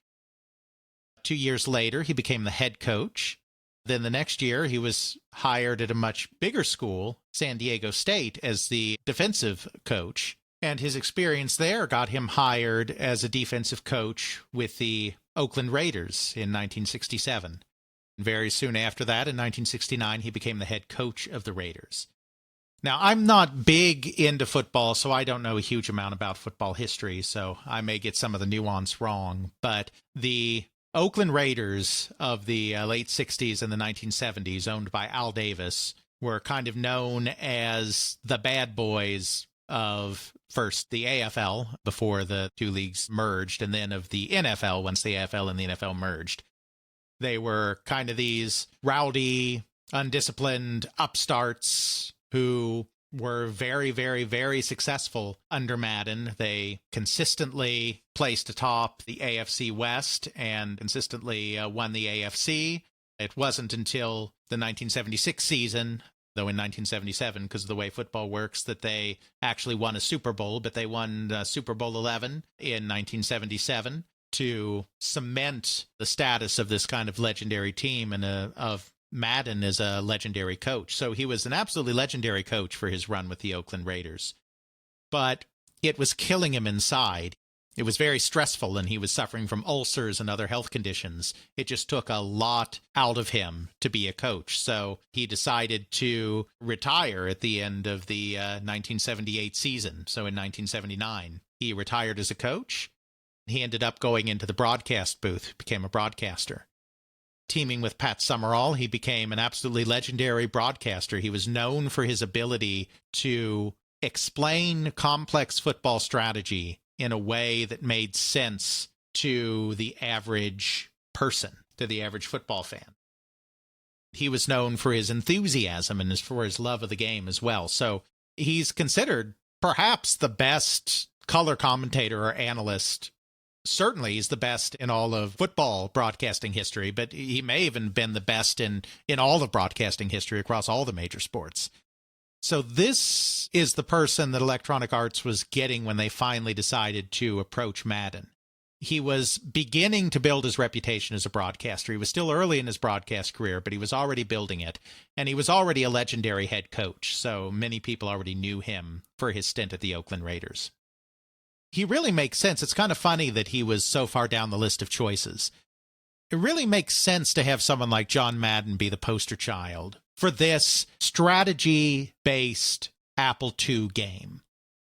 Speaker 3: 2 years later, he became the head coach. Then the next year, he was hired at a much bigger school, San Diego State, as the defensive coach. And his experience there got him hired as a defensive coach with the Oakland Raiders in 1967. And very soon after that, in 1969, he became the head coach of the Raiders. Now, I'm not big into football, so I don't know a huge amount about football history, so I may get some of the nuance wrong. But the Oakland Raiders of the late 60s and the 1970s, owned by Al Davis, were kind of known as the bad boys of first the AFL before the two leagues merged, and then of the NFL once the AFL and the NFL merged. They were kind of these rowdy, undisciplined upstarts who were very, very, very successful under Madden. They consistently placed atop the AFC West and consistently won the AFC. It wasn't until the 1976 season, though in 1977, because of the way football works, that they actually won a Super Bowl, but they won Super Bowl 11 in 1977 to cement the status of this kind of legendary team and of Madden as a legendary coach. So he was an absolutely legendary coach for his run with the Oakland Raiders. But it was killing him inside. It was very stressful, and he was suffering from ulcers and other health conditions. It just took a lot out of him to be a coach. So he decided to retire at the end of the 1978 season. So in 1979, he retired as a coach. He ended up going into the broadcast booth, became a broadcaster. Teaming with Pat Summerall, he became an absolutely legendary broadcaster. He was known for his ability to explain complex football strategy in a way that made sense to the average person, to the average football fan. He was known for his enthusiasm and for his love of the game as well. So he's considered perhaps the best color commentator or analyst. Certainly he's the best in all of football broadcasting history, but he may even been the best in all of broadcasting history across all the major sports. So this is the person that Electronic Arts was getting when they finally decided to approach Madden. He was beginning to build his reputation as a broadcaster. He was still early in his broadcast career, but he was already building it. And he was already a legendary head coach, so many people already knew him for his stint at the Oakland Raiders. He really makes sense. It's kind of funny that he was so far down the list of choices. It really makes sense to have someone like John Madden be the poster child for this strategy-based Apple II game,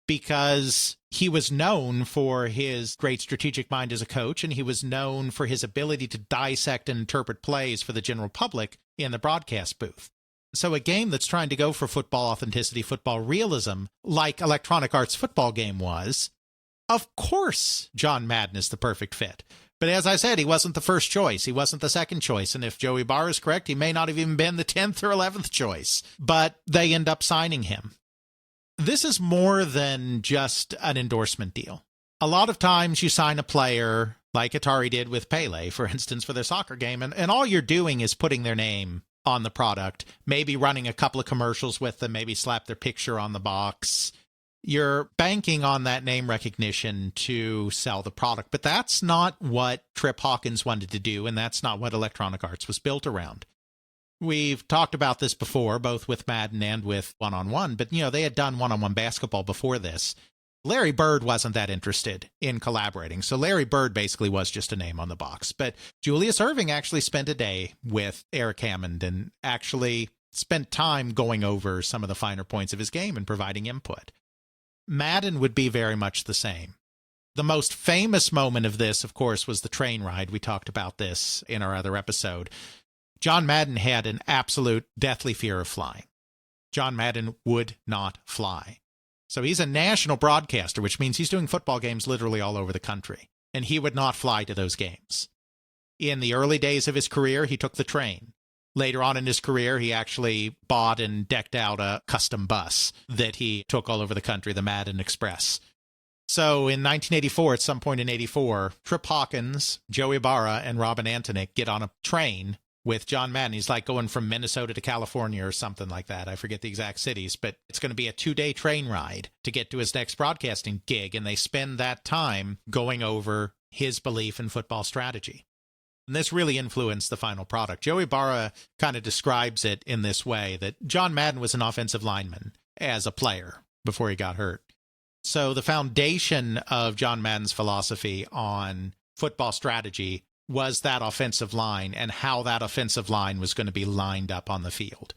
Speaker 3: because he was known for his great strategic mind as a coach, and he was known for his ability to dissect and interpret plays for the general public in the broadcast booth. So a game that's trying to go for football authenticity, football realism, like Electronic Arts' football game was, of course John Madden is the perfect fit. But as I said, he wasn't the first choice. He wasn't the second choice. And if Joey Barr is correct, he may not have even been the 10th or 11th choice. But they end up signing him. This is more than just an endorsement deal. A lot of times you sign a player, like Atari did with Pele, for instance, for their soccer game, and all you're doing is putting their name on the product, maybe running a couple of commercials with them, maybe slap their picture on the box. You're banking on that name recognition to sell the product, but that's not what Trip Hawkins wanted to do, and that's not what Electronic Arts was built around. We've talked about this before, both with Madden and with one-on-one, but, they had done one-on-one basketball before this. Larry Bird wasn't that interested in collaborating, so Larry Bird basically was just a name on the box. But Julius Erving actually spent a day with Eric Hammond and actually spent time going over some of the finer points of his game and providing input. Madden would be very much the same. The most famous moment of this, of course, was the train ride. We talked about this in our other episode. John Madden had an absolute deathly fear of flying. John Madden would not fly. So he's a national broadcaster, which means he's doing football games literally all over the country. And he would not fly to those games. In the early days of his career, he took the train. Later on in his career, he actually bought and decked out a custom bus that he took all over the country, the Madden Express. So in 1984, at some point in 84, Trip Hawkins, Joey Barra, and Robin Antonick get on a train with John Madden. He's like going from Minnesota to California or something like that. I forget the exact cities, but it's going to be a 2-day train ride to get to his next broadcasting gig, and they spend that time going over his belief in football strategy. And this really influenced the final product. Joey Barra kind of describes it in this way, that John Madden was an offensive lineman as a player before he got hurt. So the foundation of John Madden's philosophy on football strategy was that offensive line and how that offensive line was going to be lined up on the field.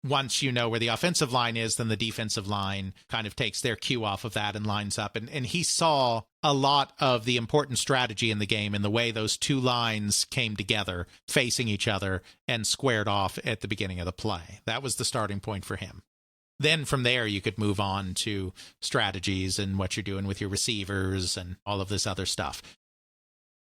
Speaker 3: Once you know where the offensive line is, then the defensive line kind of takes their cue off of that and lines up. And he saw a lot of the important strategy in the game in the way those two lines came together, facing each other, and squared off at the beginning of the play. That was the starting point for him. Then from there, you could move on to strategies and what you're doing with your receivers and all of this other stuff.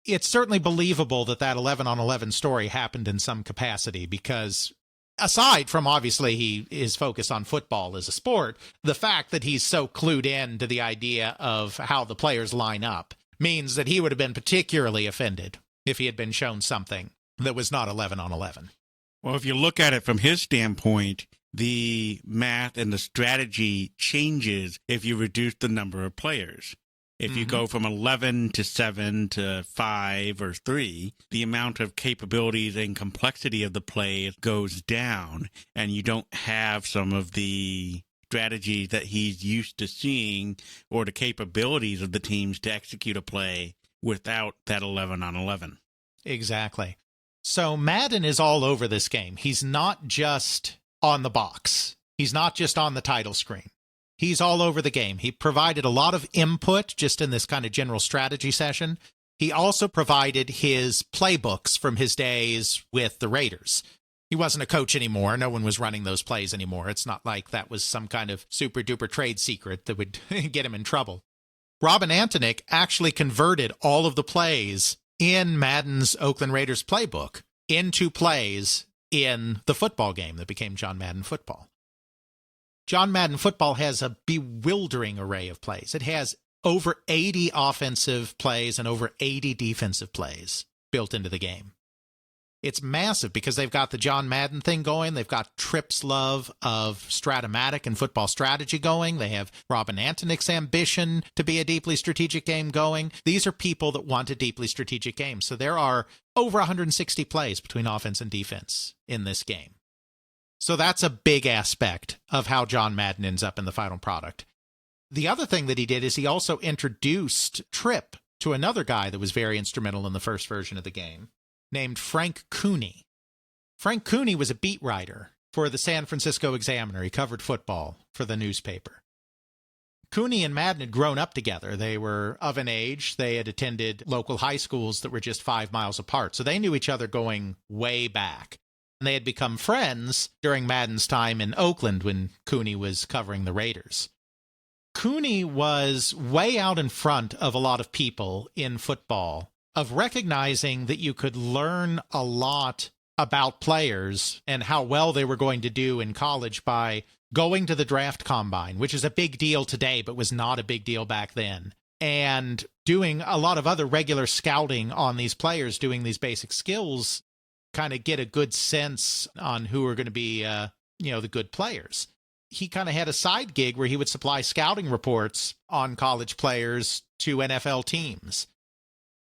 Speaker 3: It's certainly believable that 11-on-11 story happened in some capacity because, aside from obviously his focus on football as a sport, the fact that he's so clued in to the idea of how the players line up means that he would have been particularly offended if he had been shown something that was not 11-on-11.
Speaker 1: Well, if you look at it from his standpoint, the math and the strategy changes if you reduce the number of players. If you go from 11 to 7 to 5 or 3, the amount of capabilities and complexity of the play goes down, and you don't have some of the strategies that he's used to seeing or the capabilities of the teams to execute a play without that 11-on-11.
Speaker 3: Exactly. So Madden is all over this game. He's not just on the box. He's not just on the title screen. He's all over the game. He provided a lot of input just in this kind of general strategy session. He also provided his playbooks from his days with the Raiders. He wasn't a coach anymore. No one was running those plays anymore. It's not like that was some kind of super-duper trade secret that would get him in trouble. Robin Antonick actually converted all of the plays in Madden's Oakland Raiders playbook into plays in the football game that became John Madden Football. John Madden Football has a bewildering array of plays. It has over 80 offensive plays and over 80 defensive plays built into the game. It's massive because they've got the John Madden thing going. They've got Tripp's love of Stratomatic and football strategy going. They have Robin Antonick's ambition to be a deeply strategic game going. These are people that want a deeply strategic game. So there are over 160 plays between offense and defense in this game. So that's a big aspect of how John Madden ends up in the final product. The other thing that he did is he also introduced Tripp to another guy that was very instrumental in the first version of the game, named Frank Cooney. Frank Cooney was a beat writer for the San Francisco Examiner. He covered football for the newspaper. Cooney and Madden had grown up together. They were of an age. They had attended local high schools that were just 5 miles apart. So they knew each other going way back. And they had become friends during Madden's time in Oakland when Cooney was covering the Raiders. Cooney was way out in front of a lot of people in football of recognizing that you could learn a lot about players and how well they were going to do in college by going to the draft combine, which is a big deal today, but was not a big deal back then, and doing a lot of other regular scouting on these players, doing these basic skills, kind of get a good sense on who are going to be, the good players. He kind of had a side gig where he would supply scouting reports on college players to NFL teams.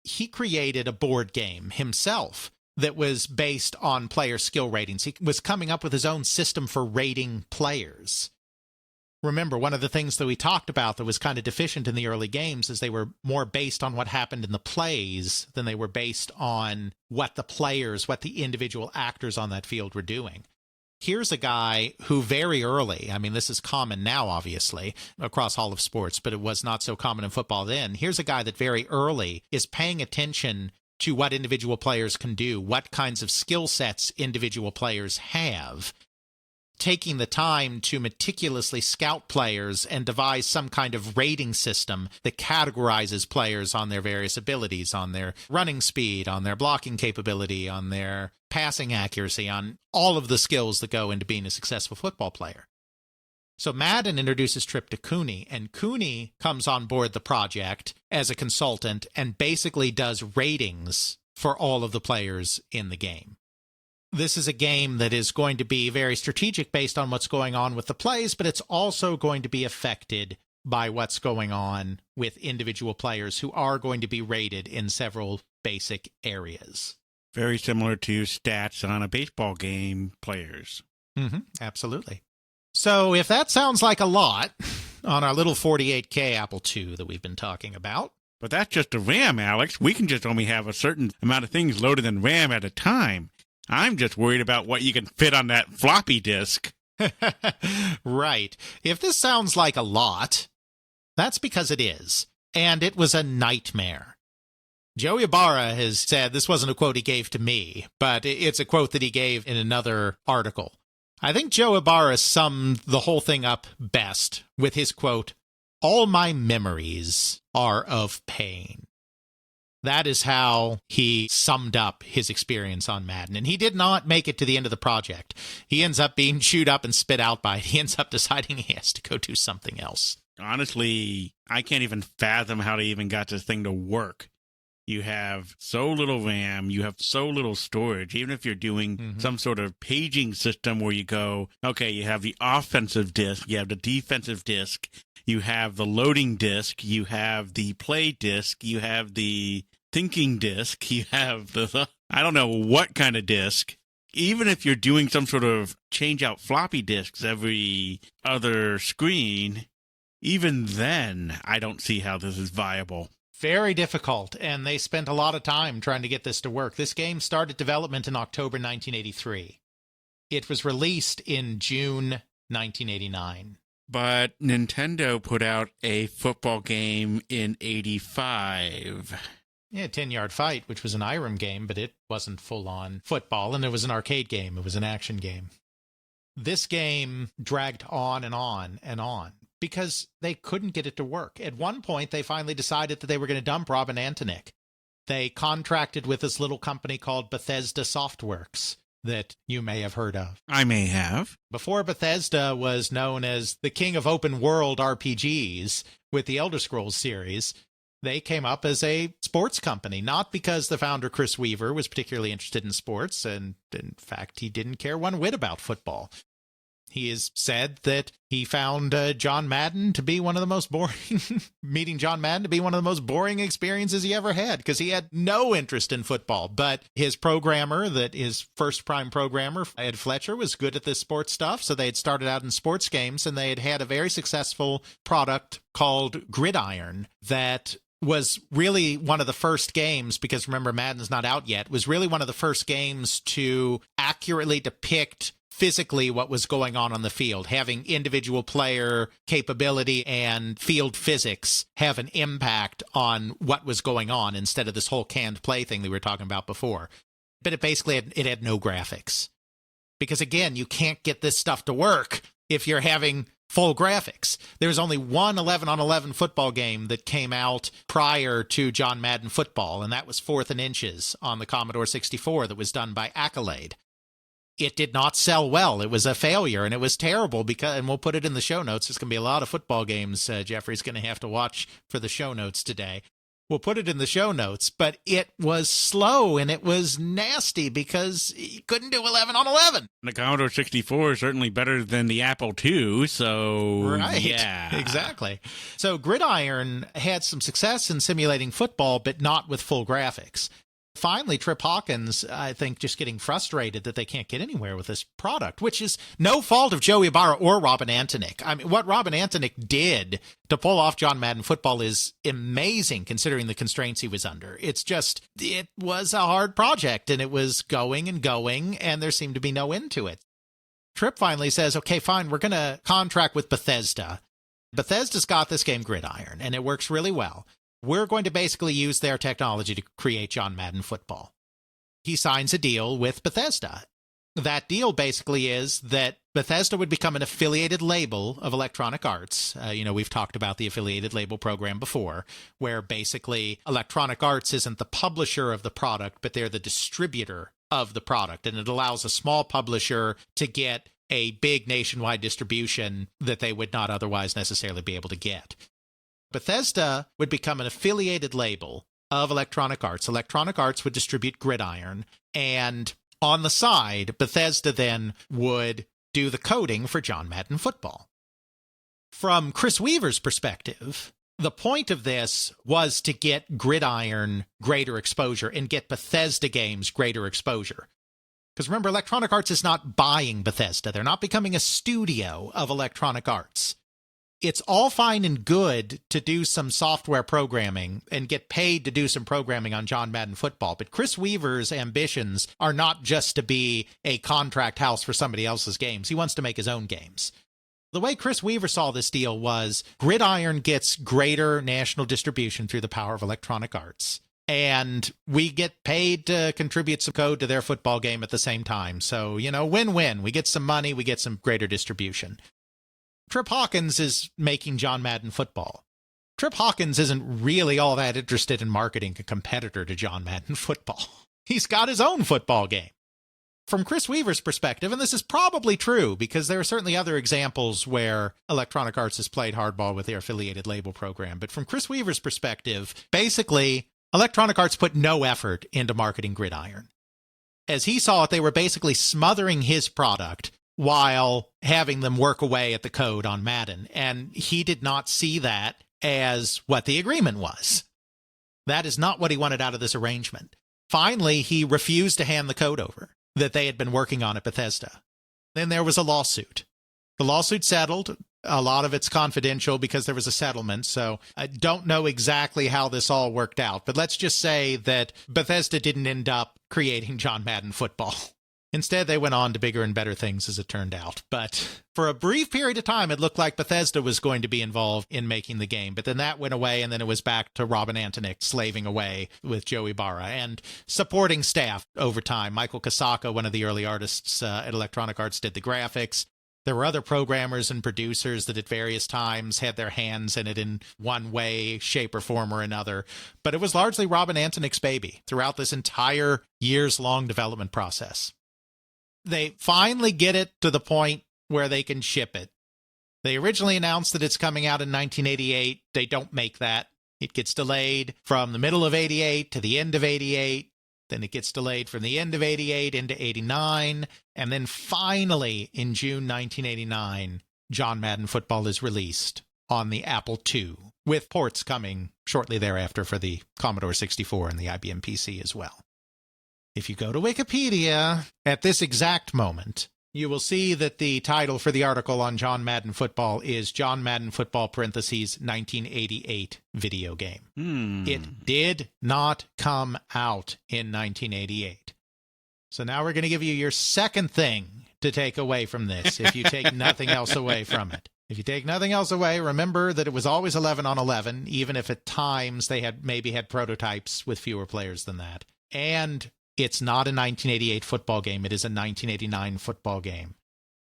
Speaker 3: He created a board game himself that was based on player skill ratings. He was coming up with his own system for rating players. Remember, one of the things that we talked about that was kind of deficient in the early games is they were more based on what happened in the plays than they were based on what the players, what the individual actors on that field were doing. Here's a guy who very early, I mean, this is common now, obviously, across all of sports, but it was not so common in football then. Here's a guy that very early is paying attention to what individual players can do, what kinds of skill sets individual players have, taking the time to meticulously scout players and devise some kind of rating system that categorizes players on their various abilities, on their running speed, on their blocking capability, on their passing accuracy, on all of the skills that go into being a successful football player. So Madden introduces Tripp to Cooney, and Cooney comes on board the project as a consultant and basically does ratings for all of the players in the game. This is a game that is going to be very strategic based on what's going on with the plays, but it's also going to be affected by what's going on with individual players who are going to be rated in several basic areas.
Speaker 1: Very similar to stats on a baseball game players.
Speaker 3: Absolutely. So if that sounds like a lot on our little 48K Apple II that we've been talking about.
Speaker 1: But that's just a RAM, Alex. We can just only have a certain amount of things loaded in RAM at a time. I'm just worried about what you can fit on that floppy disk.
Speaker 3: Right. If this sounds like a lot, that's because it is. And it was a nightmare. Joe Ibarra has said, this wasn't a quote he gave to me, but it's a quote that he gave in another article. I think Joe Ibarra summed the whole thing up best with his quote, "All my memories are of pain." That is how he summed up his experience on Madden. And he did not make it to the end of the project. He ends up being chewed up and spit out by it. He ends up deciding he has to go do something else.
Speaker 1: Honestly, I can't even fathom how they even got this thing to work. You have so little RAM, you have so little storage. Even if you're doing some sort of paging system where you go, okay, you have the offensive disk, you have the defensive disk, you have the loading disk, you have the play disk, you have the thinking disk, you have the, I don't know what kind of disk. Even if you're doing some sort of change out floppy disks every other screen, even then, I don't see how this is viable.
Speaker 3: Very difficult, and they spent a lot of time trying to get this to work. This game started development in October 1983. It was released in June 1989.
Speaker 1: But Nintendo put out a football game in 85.
Speaker 3: Yeah, 10-Yard Fight, which was an IRAM game, but it wasn't full-on football, and it was an arcade game. It was an action game. This game dragged on and on and on, because they couldn't get it to work. At one point, they finally decided that they were going to dump Robin Antonick. They contracted with this little company called Bethesda Softworks that you may have heard of.
Speaker 1: I may have.
Speaker 3: Before Bethesda was known as the king of open world RPGs with the Elder Scrolls series, they came up as a sports company, not because the founder, Chris Weaver, was particularly interested in sports, and in fact, he didn't care one whit about football. He has said that he found John Madden to be one of the most boring, meeting John Madden to be one of the most boring experiences he ever had, because he had no interest in football. But his programmer, his first prime programmer, Ed Fletcher, was good at this sports stuff. So they had started out in sports games, and they had a very successful product called Gridiron that was really one of the first games, because remember, Madden's not out yet, was really one of the first games to accurately depict physically what was going on the field, having individual player capability and field physics have an impact on what was going on instead of this whole canned play thing that we were talking about before. But it basically it had no graphics. Because again, you can't get this stuff to work if you're having full graphics. There's only one 11-on-11 football game that came out prior to John Madden Football, and that was 4th and Inches on the Commodore 64 that was done by Accolade. It did not sell well. It was a failure, and it was terrible, and we'll put it in the show notes. There's going to be a lot of football games Jeffrey's going to have to watch for the show notes today. We'll put it in the show notes, but it was slow, and it was nasty because you couldn't do 11-on-11.
Speaker 1: The Commodore 64 is certainly better than the Apple II, so
Speaker 3: right,
Speaker 1: yeah.
Speaker 3: Exactly. So Gridiron had some success in simulating football, but not with full graphics. Finally, Trip Hawkins, I think, just getting frustrated that they can't get anywhere with this product, which is no fault of Joe Ibarra or Robin Antonick. I mean, what Robin Antonick did to pull off John Madden Football is amazing, considering the constraints he was under. It's just, it was a hard project, and it was going and going, and there seemed to be no end to it. Trip finally says, okay, fine, we're going to contract with Bethesda. Bethesda's got this game Gridiron, and it works really well. We're going to basically use their technology to create John Madden Football. He signs a deal with Bethesda. That deal basically is that Bethesda would become an affiliated label of Electronic Arts. We've talked about the affiliated label program before, where basically Electronic Arts isn't the publisher of the product, but they're the distributor of the product. And it allows a small publisher to get a big nationwide distribution that they would not otherwise necessarily be able to get. Bethesda would become an affiliated label of Electronic Arts. Electronic Arts would distribute Gridiron, and on the side, Bethesda then would do the coding for John Madden Football. From Chris Weaver's perspective, The point of this was to get Gridiron greater exposure and get Bethesda games greater exposure. Because remember, Electronic Arts is not buying Bethesda. They're not becoming a studio of Electronic Arts. It's all fine and good to do some software programming and get paid to do some programming on John Madden Football. But Chris Weaver's ambitions are not just to be a contract house for somebody else's games. He wants to make his own games. The way Chris Weaver saw this deal was Gridiron gets greater national distribution through the power of Electronic Arts. And we get paid to contribute some code to their football game at the same time. So, win-win. We get some money, we get some greater distribution. Trip Hawkins is making John Madden Football. Trip Hawkins isn't really all that interested in marketing a competitor to John Madden Football. He's got his own football game. From Chris Weaver's perspective, and this is probably true because there are certainly other examples where Electronic Arts has played hardball with their affiliated label program, but from Chris Weaver's perspective, basically, Electronic Arts put no effort into marketing Gridiron. As he saw it, they were basically smothering his product while having them work away at the code on Madden, and he did not see that as what the agreement was. That is not what he wanted out of this arrangement. Finally, he refused to hand the code over that they had been working on at Bethesda. Then there was a lawsuit. The lawsuit settled. A lot of it's confidential because there was a settlement, so I don't know exactly how this all worked out. But let's just say that Bethesda didn't end up creating John Madden Football. Instead, they went on to bigger and better things, as it turned out. But for a brief period of time, it looked like Bethesda was going to be involved in making the game. But then that went away, and then it was back to Robin Antonick slaving away with Joe Ibarra and supporting staff over time. Michael Kasaka, one of the early artists at Electronic Arts, did the graphics. There were other programmers and producers that at various times had their hands in it in one way, shape, or form or another. But it was largely Robin Antonick's baby throughout this entire years-long development process. They finally get it to the point where they can ship it. They originally announced that it's coming out in 1988. They don't make that. It gets delayed from the middle of 88 to the end of 88. Then it gets delayed from the end of 88 into 89. And then finally, in June 1989, John Madden Football is released on the Apple II, with ports coming shortly thereafter for the Commodore 64 and the IBM PC as well. If you go to Wikipedia at this exact moment, you will see that the title for the article on John Madden Football is John Madden Football (parentheses 1988) video game. It did not come out in 1988. So now we're going to give you your second thing to take away from this, if you take nothing else away from it. If you take nothing else away, remember that it was always 11 on 11, even if at times they had maybe had prototypes with fewer players than that. And it's not a 1988 football game. It is a 1989 football game.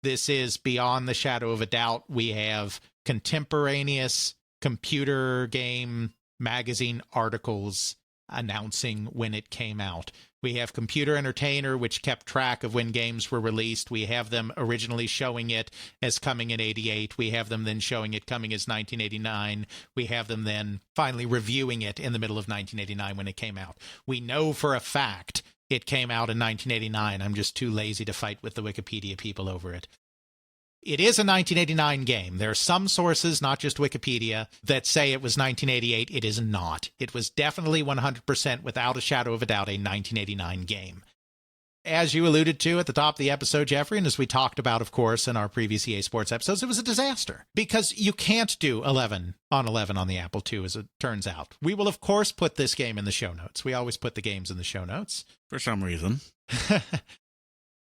Speaker 3: This is beyond the shadow of a doubt. We have contemporaneous computer game magazine articles announcing when it came out. We have Computer Entertainer, which kept track of when games were released. We have them originally showing it as coming in 88. We have them then showing it coming as 1989. We have them then finally reviewing it in the middle of 1989 when it came out. We know for a fact it came out in 1989. I'm just too lazy to fight with the Wikipedia people over it. It is a 1989 game. There are some sources, not just Wikipedia, that say it was 1988. It is not. It was definitely 100%, without a shadow of a doubt, a 1989 game. As you alluded to at the top of the episode, Jeffrey, and as we talked about, of course, in our previous EA Sports episodes, it was a disaster. Because you can't do 11 on 11 on the Apple II, as it turns out. We will, of course, put this game in the show notes. We always put the games in the show notes.
Speaker 1: For some reason.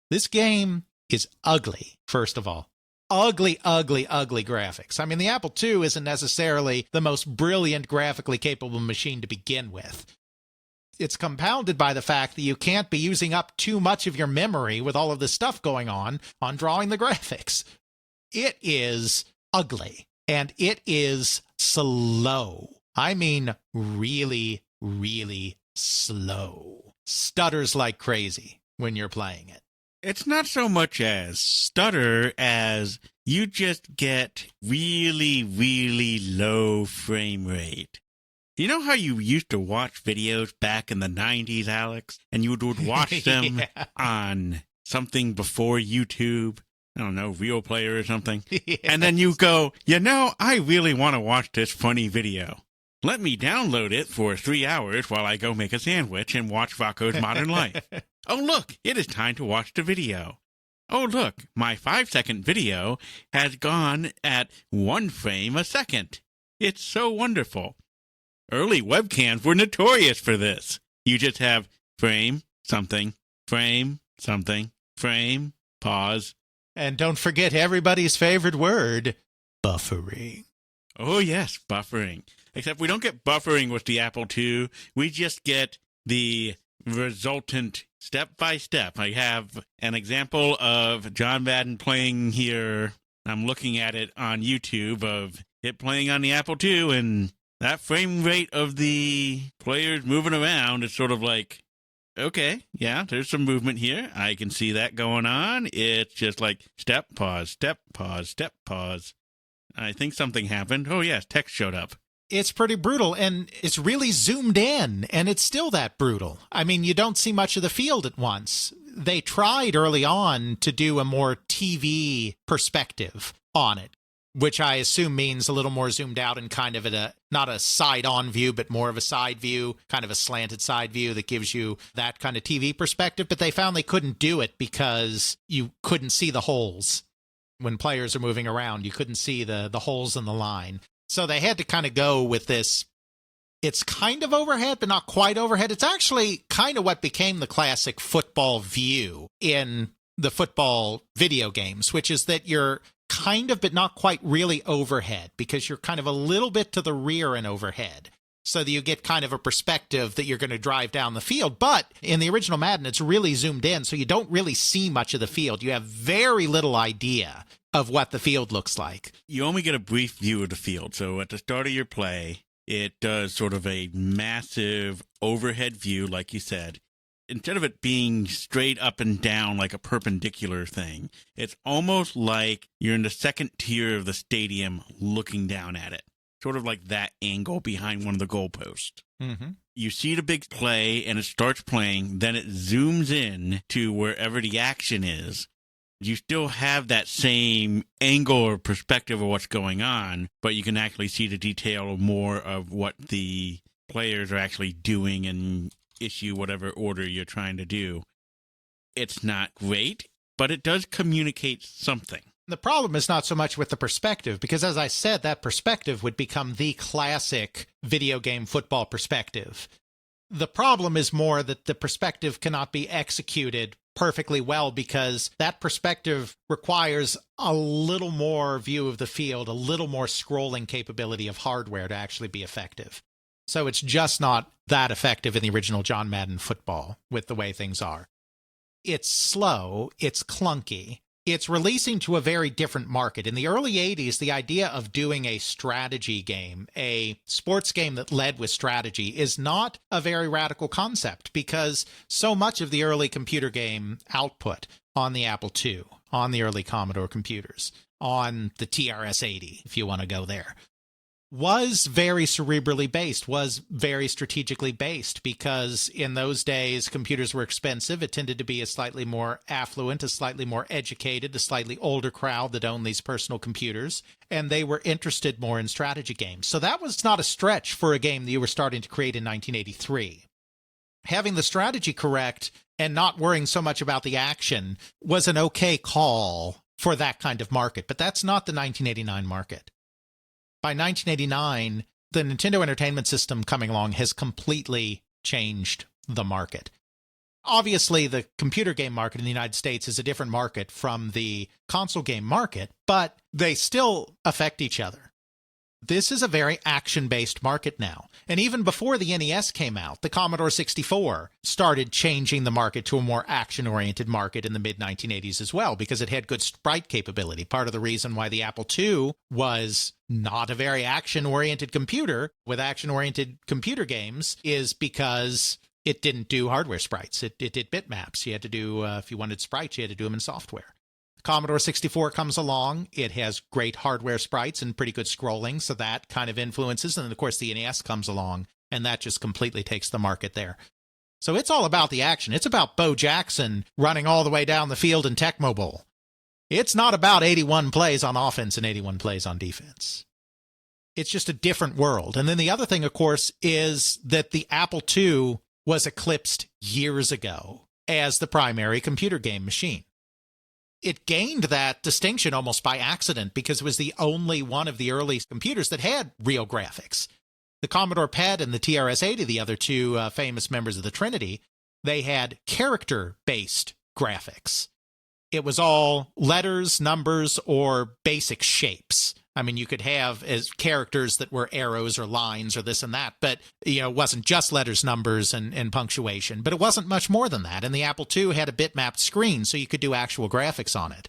Speaker 3: This game is ugly, first of all. Ugly graphics. I mean, the Apple II isn't necessarily the most brilliant graphically capable machine to begin with. It's compounded by the fact that you can't be using up too much of your memory with all of this stuff going on drawing the graphics. It is ugly, and it is slow. I mean, really, really slow. Stutters like crazy when you're playing it.
Speaker 1: It's not so much as stutter as you just get really, really low frame rate. You know how you used to watch videos back in the 90s, Alex? And you would watch them on something before YouTube? I don't know, Real Player or something.
Speaker 3: Yes.
Speaker 1: And then you go, I really want to watch this funny video. Let me download it for 3 hours while I go make a sandwich and watch Rocco's Modern Life. Oh, look, it is time to watch the video. Oh, look, my 5-second video has gone at 1 frame a second. It's so wonderful. Early webcams were notorious for this. You just have frame, something, pause.
Speaker 3: And don't forget everybody's favorite word, buffering.
Speaker 1: Oh, yes, buffering. Except we don't get buffering with the Apple II. We just get the resultant step-by-step. I have an example of John Madden playing here. I'm looking at it on YouTube of it playing on the Apple II, and that frame rate of the players moving around is sort of like, okay, yeah, there's some movement here. I can see that going on. It's just like step, pause, step, pause, step, pause. I think something happened. Oh, yes, text showed up.
Speaker 3: It's pretty brutal, and it's really zoomed in, and it's still that brutal. I mean, you don't see much of the field at once. They tried early on to do a more TV perspective on it, which I assume means a little more zoomed out and kind of not a side-on view, but more of a side view, kind of a slanted side view that gives you that kind of TV perspective. But they found they couldn't do it because you couldn't see the holes. When players are moving around, you couldn't see the holes in the line. So they had to kind of go with this. It's kind of overhead, but not quite overhead. It's actually kind of what became the classic football view in the football video games, which is that you're kind of, but not quite really overhead, because you're kind of a little bit to the rear and overhead, so that you get kind of a perspective that you're going to drive down the field. But in the original Madden, it's really zoomed in, so you don't really see much of the field. You have very little idea of what the field looks like.
Speaker 1: You only get a brief view of the field. So at the start of your play, it does sort of a massive overhead view, like you said. Instead of it being straight up and down like a perpendicular thing, it's almost like you're in the second tier of the stadium looking down at it. Sort of like that angle behind one of the goalposts.
Speaker 3: Mm-hmm.
Speaker 1: You see the big play and it starts playing, then it zooms in to wherever the action is. You still have that same angle or perspective of what's going on, but you can actually see the detail more of what the players are actually doing and issue whatever order you're trying to do. It's not great, but it does communicate something.
Speaker 3: The problem is not so much with the perspective, because as I said, that perspective would become the classic video game football perspective. The problem is more that the perspective cannot be executed perfectly well, because that perspective requires a little more view of the field, a little more scrolling capability of hardware to actually be effective. So it's just not that effective in the original John Madden Football with the way things are. It's slow, it's clunky, it's releasing to a very different market. In the early 80s, the idea of doing a strategy game, a sports game that led with strategy, is not a very radical concept, because so much of the early computer game output on the Apple II, on the early Commodore computers, on the TRS-80, if you want to go there, was very cerebrally based, was very strategically based, because in those days, computers were expensive. It tended to be a slightly more affluent, a slightly more educated, a slightly older crowd that owned these personal computers, and they were interested more in strategy games. So that was not a stretch for a game that you were starting to create in 1983. Having the strategy correct and not worrying so much about the action was an okay call for that kind of market, but that's not the 1989 market. By 1989, the Nintendo Entertainment System coming along has completely changed the market. Obviously, the computer game market in the United States is a different market from the console game market, but they still affect each other. This is a very action-based market now. And even before the NES came out, the Commodore 64 started changing the market to a more action-oriented market in the mid-1980s as well, because it had good sprite capability. Part of the reason why the Apple II was not a very action-oriented computer with action-oriented computer games is because it didn't do hardware sprites. It did bitmaps. You had to do, if you wanted sprites, you had to do them in software. Commodore 64 comes along. It has great hardware sprites and pretty good scrolling, so that kind of influences. And then, of course, the NES comes along, and that just completely takes the market there. So it's all about the action. It's about Bo Jackson running all the way down the field in Tecmo Bowl. It's not about 81 plays on offense and 81 plays on defense. It's just a different world. And then the other thing, of course, is that the Apple II was eclipsed years ago as the primary computer game machine. It gained that distinction almost by accident because it was the only one of the early computers that had real graphics. The Commodore PET and the TRS-80, the other two famous members of the Trinity, they had character-based graphics. It was all letters, numbers, or basic shapes. I mean, you could have as characters that were arrows or lines or this and that, but it wasn't just letters, numbers, and punctuation. But it wasn't much more than that. And the Apple II had a bitmapped screen, so you could do actual graphics on it.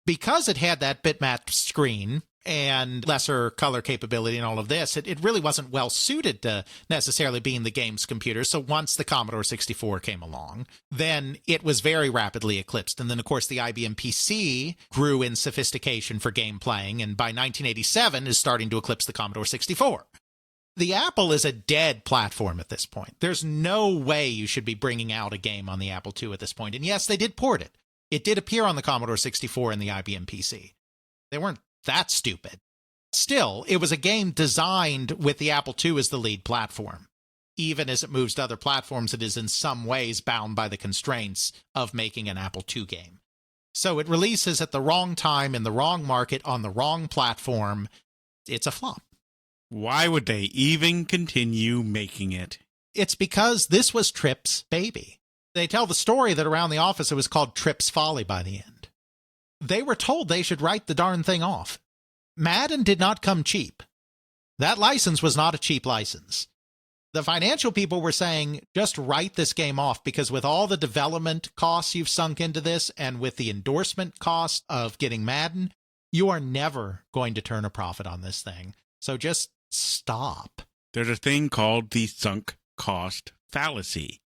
Speaker 3: Because it had that bitmapped screen and lesser color capability and all of this, it really wasn't well suited to necessarily being the game's computer. So once the Commodore 64 came along, then it was very rapidly eclipsed. And then, of course, the IBM PC grew in sophistication for game playing, and by 1987 is starting to eclipse the Commodore 64. The Apple is a dead platform at this point. There's no way you should be bringing out a game on the Apple II at this point. And yes, they did port it. It did appear on the Commodore 64 and the IBM PC. They weren't that stupid. Still, it was a game designed with the Apple II as the lead platform. Even as it moves to other platforms, it is in some ways bound by the constraints of making an Apple II game. So it releases at the wrong time, in the wrong market, on the wrong platform. It's a flop.
Speaker 1: Why would they even continue making it?
Speaker 3: It's because this was Tripp's baby. They tell the story that around the office it was called Tripp's Folly by the end. They were told they should write the darn thing off. Madden did not come cheap. That license was not a cheap license. The financial people were saying, just write this game off, because with all the development costs you've sunk into this and with the endorsement cost of getting Madden, you are never going to turn a profit on this thing. So just stop.
Speaker 1: There's a thing called the sunk cost fallacy,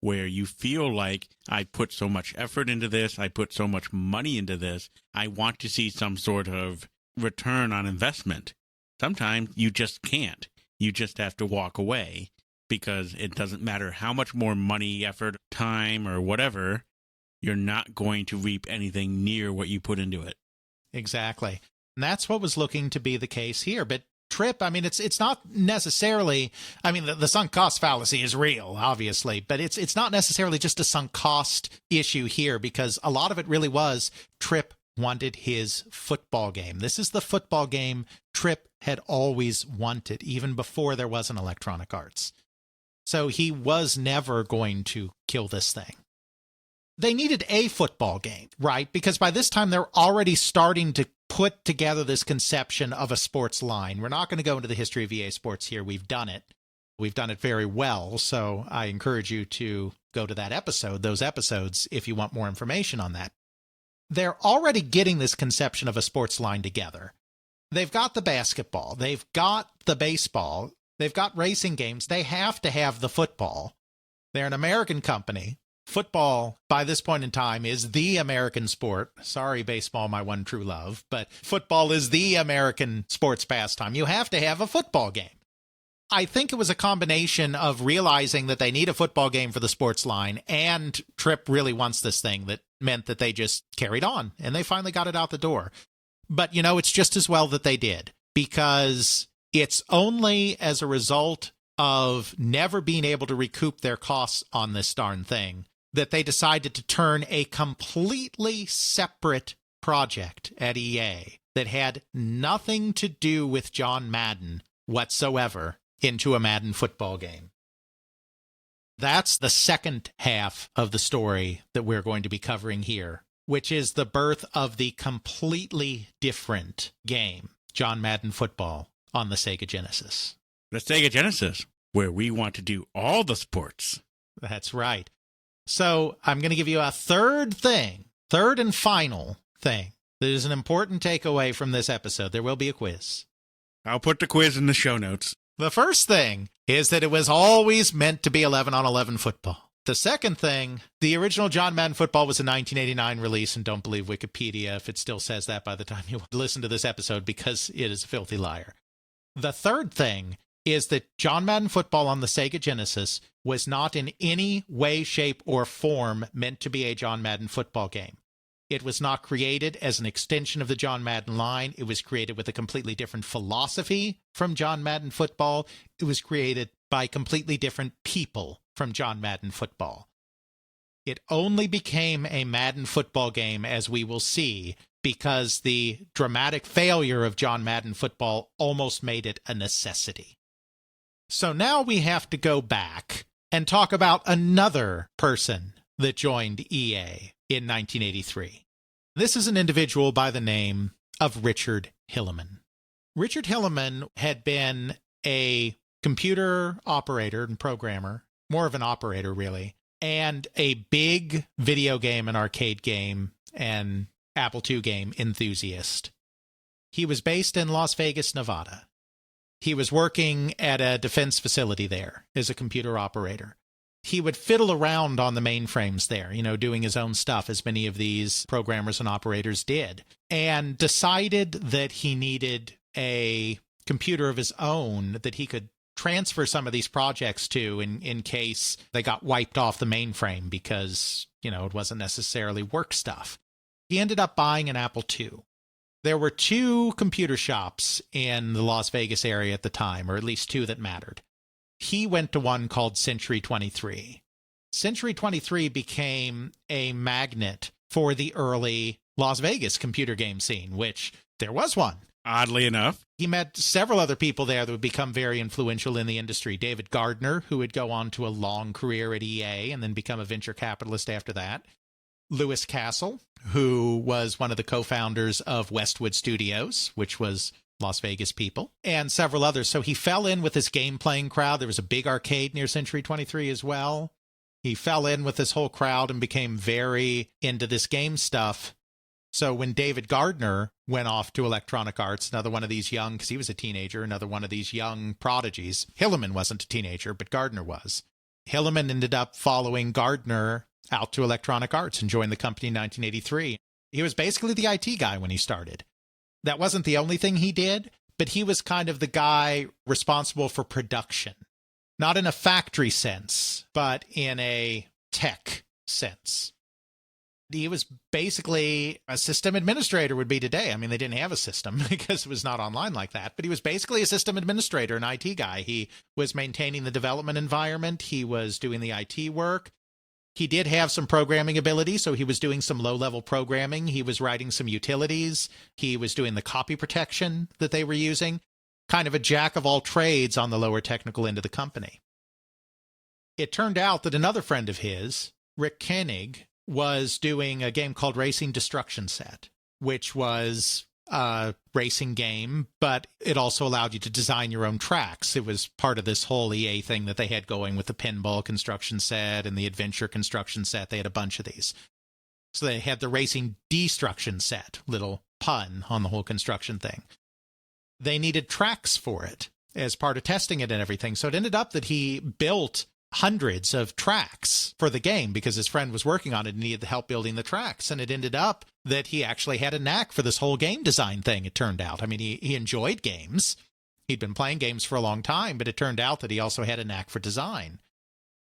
Speaker 1: where you feel like, I put so much effort into this, I put so much money into this, I want to see some sort of return on investment. Sometimes you just can't. You just have to walk away, because it doesn't matter how much more money, effort, time, or whatever, you're not going to reap anything near what you put into it.
Speaker 3: Exactly. And that's what was looking to be the case here. But Tripp, I mean, it's not necessarily, I mean, the sunk cost fallacy is real, obviously, but it's not necessarily just a sunk cost issue here, because a lot of it really was Tripp wanted his football game. This is the football game Tripp had always wanted, even before there was an Electronic Arts. So he was never going to kill this thing. They needed a football game, right? Because by this time, they're already starting to put together this conception of a sports line. We're not going to go into the history of EA Sports here. We've done it. We've done it very well. So I encourage you to go to that episode, those episodes, if you want more information on that. They're already getting this conception of a sports line together. They've got the basketball. They've got the baseball. They've got racing games. They have to have the football. They're an American company. Football, by this point in time, is the American sport. Sorry, baseball, my one true love, but football is the American sports pastime. You have to have a football game. I think it was a combination of realizing that they need a football game for the sports line, and Tripp really wants this thing, that meant that they just carried on, and they finally got it out the door. But, it's just as well that they did, because it's only as a result of never being able to recoup their costs on this darn thing that they decided to turn a completely separate project at EA that had nothing to do with John Madden whatsoever into a Madden football game. That's the second half of the story that we're going to be covering here, which is the birth of the completely different game, John Madden Football, on the Sega Genesis.
Speaker 1: The Sega Genesis, where we want to do all the sports.
Speaker 3: That's right. So I'm going to give you a third and final thing that is an important takeaway from this episode. There will be a quiz.
Speaker 1: I'll put the quiz in the show notes.
Speaker 3: The first thing is that it was always meant to be 11-on-11 football. The second thing, the original John Madden Football was a 1989 release, and don't believe Wikipedia if it still says that by the time you listen to this episode, because it is a filthy liar. The third thing is that John Madden Football on the Sega Genesis was not in any way, shape, or form meant to be a John Madden Football game. It was not created as an extension of the John Madden line. It was created with a completely different philosophy from John Madden Football. It was created by completely different people from John Madden Football. It only became a Madden football game, as we will see, because the dramatic failure of John Madden Football almost made it a necessity. So now we have to go back and talk about another person that joined EA in 1983. This is an individual by the name of Richard Hilleman. Richard Hilleman had been a computer operator and programmer, more of an operator really, and a big video game and arcade game and Apple II game enthusiast. He was based in Las Vegas, Nevada. He was working at a defense facility there as a computer operator. He would fiddle around on the mainframes there, doing his own stuff, as many of these programmers and operators did, and decided that he needed a computer of his own that he could transfer some of these projects to in case they got wiped off the mainframe because, it wasn't necessarily work stuff. He ended up buying an Apple II. There were 2 computer shops in the Las Vegas area at the time, or at least 2 that mattered. He went to one called Century 23. Century 23 became a magnet for the early Las Vegas computer game scene, which there was one.
Speaker 1: Oddly enough.
Speaker 3: He met several other people there that would become very influential in the industry. David Gardner, who would go on to a long career at EA and then become a venture capitalist after that. Lewis Castle, who was one of the co-founders of Westwood Studios, which was Las Vegas people, and several others. So he fell in with this game-playing crowd. There was a big arcade near Century 23 as well. He fell in with this whole crowd and became very into this game stuff. So when David Gardner went off to Electronic Arts, another one of these young, because he was a teenager, another one of these young prodigies. Hilleman wasn't a teenager, but Gardner was. Hilleman ended up following Gardner out to Electronic Arts and joined the company in 1983. He was basically the IT guy when he started. That wasn't the only thing he did, but he was kind of the guy responsible for production. Not in a factory sense, but in a tech sense. He was basically a system administrator would be today. I mean, they didn't have a system because it was not online like that, but he was basically a system administrator, an IT guy. He was maintaining the development environment. He was doing the IT work. He did have some programming ability, so he was doing some low-level programming. He was writing some utilities. He was doing the copy protection that they were using. Kind of a jack of all trades on the lower technical end of the company. It turned out that another friend of his, Rick Koenig, was doing a game called Racing Destruction Set, which was a racing game, but it also allowed you to design your own tracks. It was part of this whole EA thing that they had going with the pinball construction set and the adventure construction set. They had a bunch of these. So they had the Racing Destruction Set, little pun on the whole construction thing. They needed tracks for it as part of testing it and everything. So it ended up that he built hundreds of tracks for the game because his friend was working on it and needed the help building the tracks. And it ended up that he actually had a knack for this whole game design thing, it turned out. I mean, he enjoyed games. He'd been playing games for a long time, but it turned out that he also had a knack for design.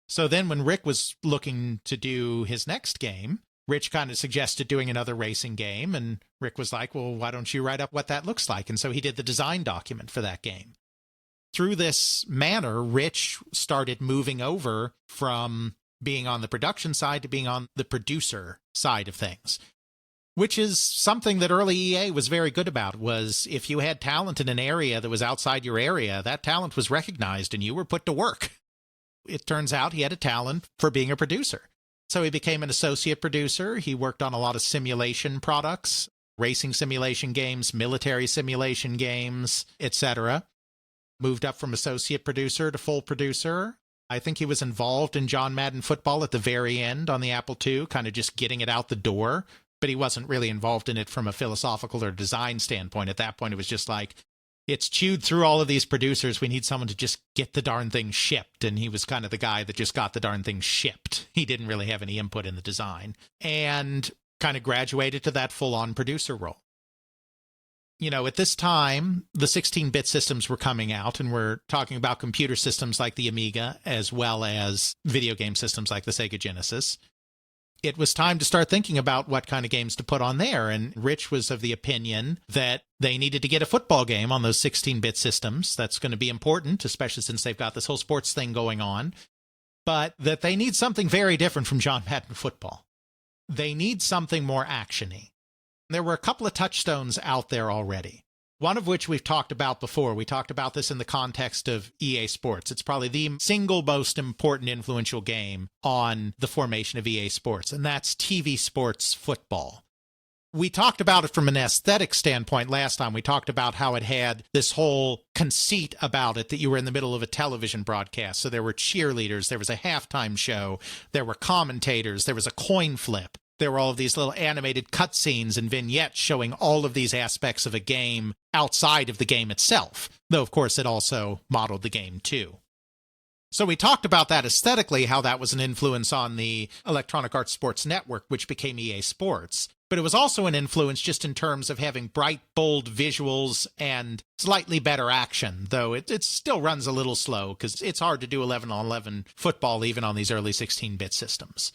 Speaker 3: So then when Rick was looking to do his next game, Rich kind of suggested doing another racing game, and Rick was like, well, why don't you write up what that looks like? And so he did the design document for that game. Through this manner, Rich started moving over from being on the production side to being on the producer side of things, which is something that early EA was very good about, was if you had talent in an area that was outside your area, that talent was recognized and you were put to work. It turns out he had a talent for being a producer. So he became an associate producer. He worked on a lot of simulation products, racing simulation games, military simulation games, etc. Moved up from associate producer to full producer. I think he was involved in John Madden Football at the very end on the Apple II, kind of just getting it out the door. But he wasn't really involved in it from a philosophical or design standpoint. At that point, it was just like, it's chewed through all of these producers. We need someone to just get the darn thing shipped. And he was kind of the guy that just got the darn thing shipped. He didn't really have any input in the design. And kind of graduated to that full-on producer role. You know, at this time, the 16-bit systems were coming out, and we're talking about computer systems like the Amiga, as well as video game systems like the Sega Genesis. it was time to start thinking about what kind of games to put on there. And Rich was of the opinion that they needed to get a football game on those 16-bit systems. That's going to be important, especially since they've got this whole sports thing going on. But that they need something very different from John Madden Football. They need something more action-y. There were a couple of touchstones out there already. One of which we've talked about before. We talked about this in the context of EA Sports. It's probably the single most important influential game on the formation of EA Sports, and that's TV sports football. We talked about it from an aesthetic standpoint last time. We talked about how it had this whole conceit about it that you were in the middle of a television broadcast. So there were cheerleaders, there was a halftime show, there were commentators, there was a coin flip. There were all of these little animated cutscenes and vignettes showing all of these aspects of a game outside of the game itself, though, of course, it also modeled the game, too. So we talked about that aesthetically, how that was an influence on the Electronic Arts Sports Network, which became EA Sports. But it was also an influence just in terms of having bright, bold visuals and slightly better action, though it still runs a little slow because it's hard to do 11-on-11 football even on these early 16-bit systems.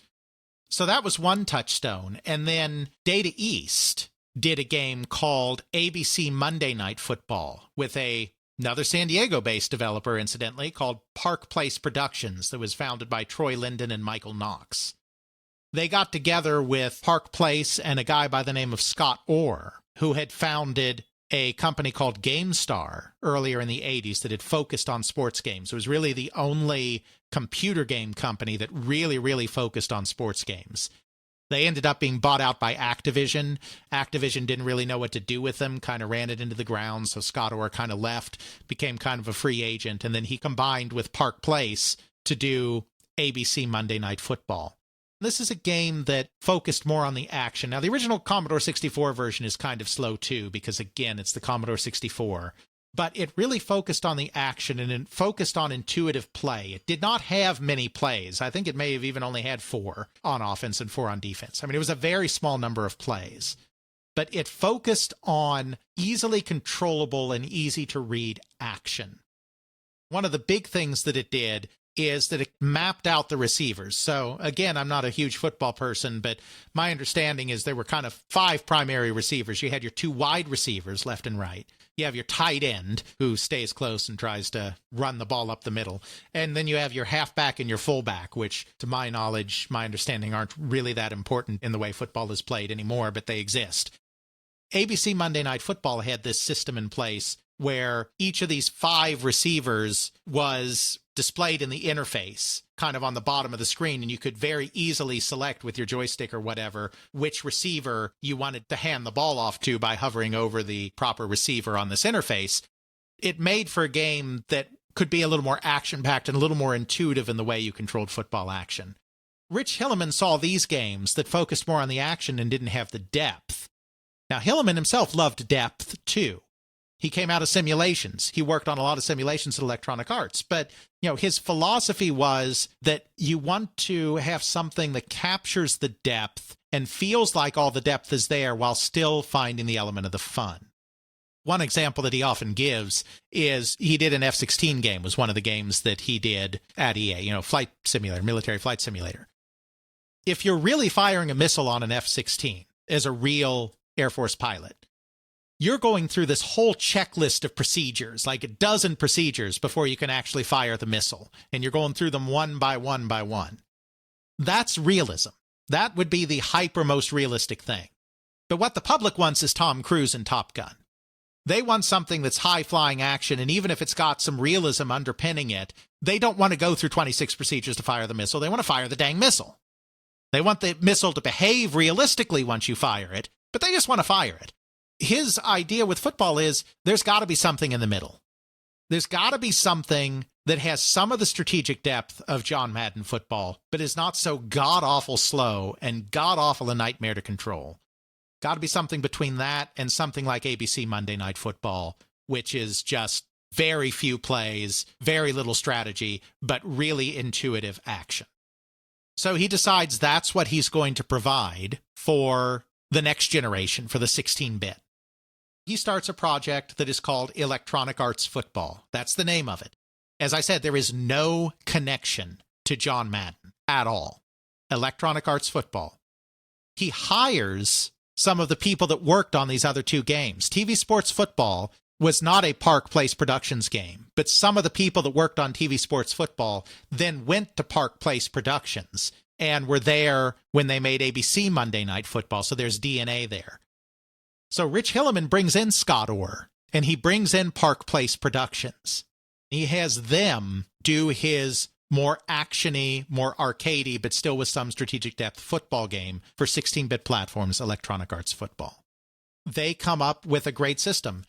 Speaker 3: So that was one touchstone. And then Data East did a game called ABC Monday Night Football with another San Diego-based developer, incidentally, called Park Place Productions that was founded by Troy Linden and Michael Knox. They got together with Park Place and a guy by the name of Scott Orr, who had founded a company called GameStar earlier in the 80s that had focused on sports games. It was really the only computer game company that really focused on sports games. They ended up being bought out by Activision. Activision didn't really know what to do with them, kind of ran it into the ground, so Scott Orr kind of left, became kind of a free agent, and then he combined with Park Place to do ABC Monday Night Football. This is a game that focused more on the action. Now, the original Commodore 64 version is kind of slow, too, because, again, it's the Commodore 64. But it really focused on the action, and it focused on intuitive play. It did not have many plays. I think it may have even only had 4 on offense and 4 on defense. I mean, it was a very small number of plays. But it focused on easily controllable and easy-to-read action. One of the big things that it did is that it mapped out the receivers. So, again, I'm not a huge football person, but my understanding is there were kind of 5 primary receivers. You had your 2 wide receivers, left and right. You have your tight end, who stays close and tries to run the ball up the middle. And then you have your halfback and your fullback, which, to my knowledge, my understanding, aren't really that important in the way football is played anymore, but they exist. ABC Monday Night Football had this system in place where each of these 5 receivers was displayed in the interface, kind of on the bottom of the screen, and you could very easily select with your joystick or whatever which receiver you wanted to hand the ball off to by hovering over the proper receiver on this interface. It made for a game that could be a little more action-packed and a little more intuitive in the way you controlled football action. Rich Hilleman saw these games that focused more on the action and didn't have the depth. Now, Hilleman himself loved depth, too. He came out of simulations. He worked on a lot of simulations at Electronic Arts. But, his philosophy was that you want to have something that captures the depth and feels like all the depth is there while still finding the element of the fun. One example that he often gives is he did an F-16 game, was one of the games that he did at EA, flight simulator, military flight simulator. If you're really firing a missile on an F-16 as a real Air Force pilot, you're going through this whole checklist of procedures, like a dozen procedures before you can actually fire the missile. And you're going through them one by one by one. That's realism. That would be the hyper-most realistic thing. But what the public wants is Tom Cruise and Top Gun. They want something that's high-flying action, and even if it's got some realism underpinning it, they don't want to go through 26 procedures to fire the missile. They want to fire the dang missile. They want the missile to behave realistically once you fire it, but they just want to fire it. His idea with football is there's got to be something in the middle. There's got to be something that has some of the strategic depth of John Madden Football, but is not so god-awful slow and god-awful a nightmare to control. Got to be something between that and something like ABC Monday Night Football, which is just very few plays, very little strategy, but really intuitive action. So he decides that's what he's going to provide for the next generation, for the 16-bit. He starts a project that is called Electronic Arts Football. That's the name of it. As I said, there is no connection to John Madden at all. Electronic Arts Football. He hires some of the people that worked on these other two games. TV Sports Football was not a Park Place Productions game, but some of the people that worked on TV Sports Football then went to Park Place Productions and were there when they made ABC Monday Night Football, so there's DNA there. So Rich Hilleman brings in Scott Orr, and he brings in Park Place Productions. He has them do his more actiony, more arcadey, but still with some strategic depth football game for 16-bit platforms, Electronic Arts Football. They come up with a great system.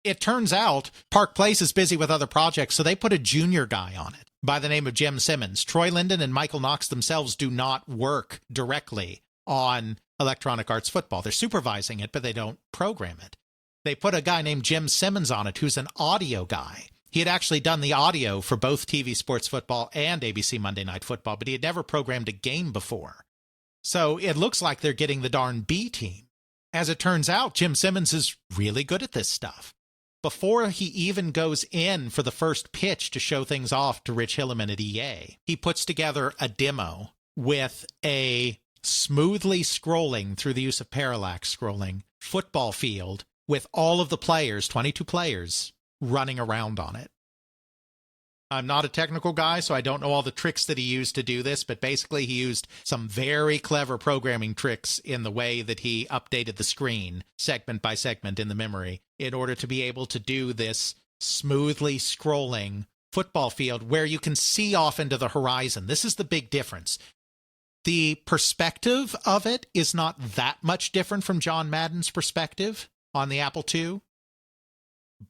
Speaker 3: It turns out Park Place is busy with other projects, so they put a junior guy on it by the name of Jim Simmons. Troy Linden and Michael Knox themselves do not work directly on Electronic Arts Football. They're supervising it, but they don't program it. They put a guy named Jim Simmons on it who's an audio guy. He had actually done the audio for both TV Sports Football and ABC Monday Night Football, but he had never programmed a game before. So it looks like they're getting the darn B team. As it turns out, Jim Simmons is really good at this stuff. Before he even goes in for the first pitch to show things off to Rich Hilleman at EA, he puts together a demo with a smoothly scrolling, through the use of parallax scrolling, football field with all of the players, 22 players, running around on it. I'm not a technical guy, so I don't know all the tricks that he used to do this, but basically he used some very clever programming tricks in the way that he updated the screen, segment by segment in the memory, in order to be able to do this smoothly scrolling football field where you can see off into the horizon. This is the big difference. The perspective of it is not that much different from John Madden's perspective on the Apple II.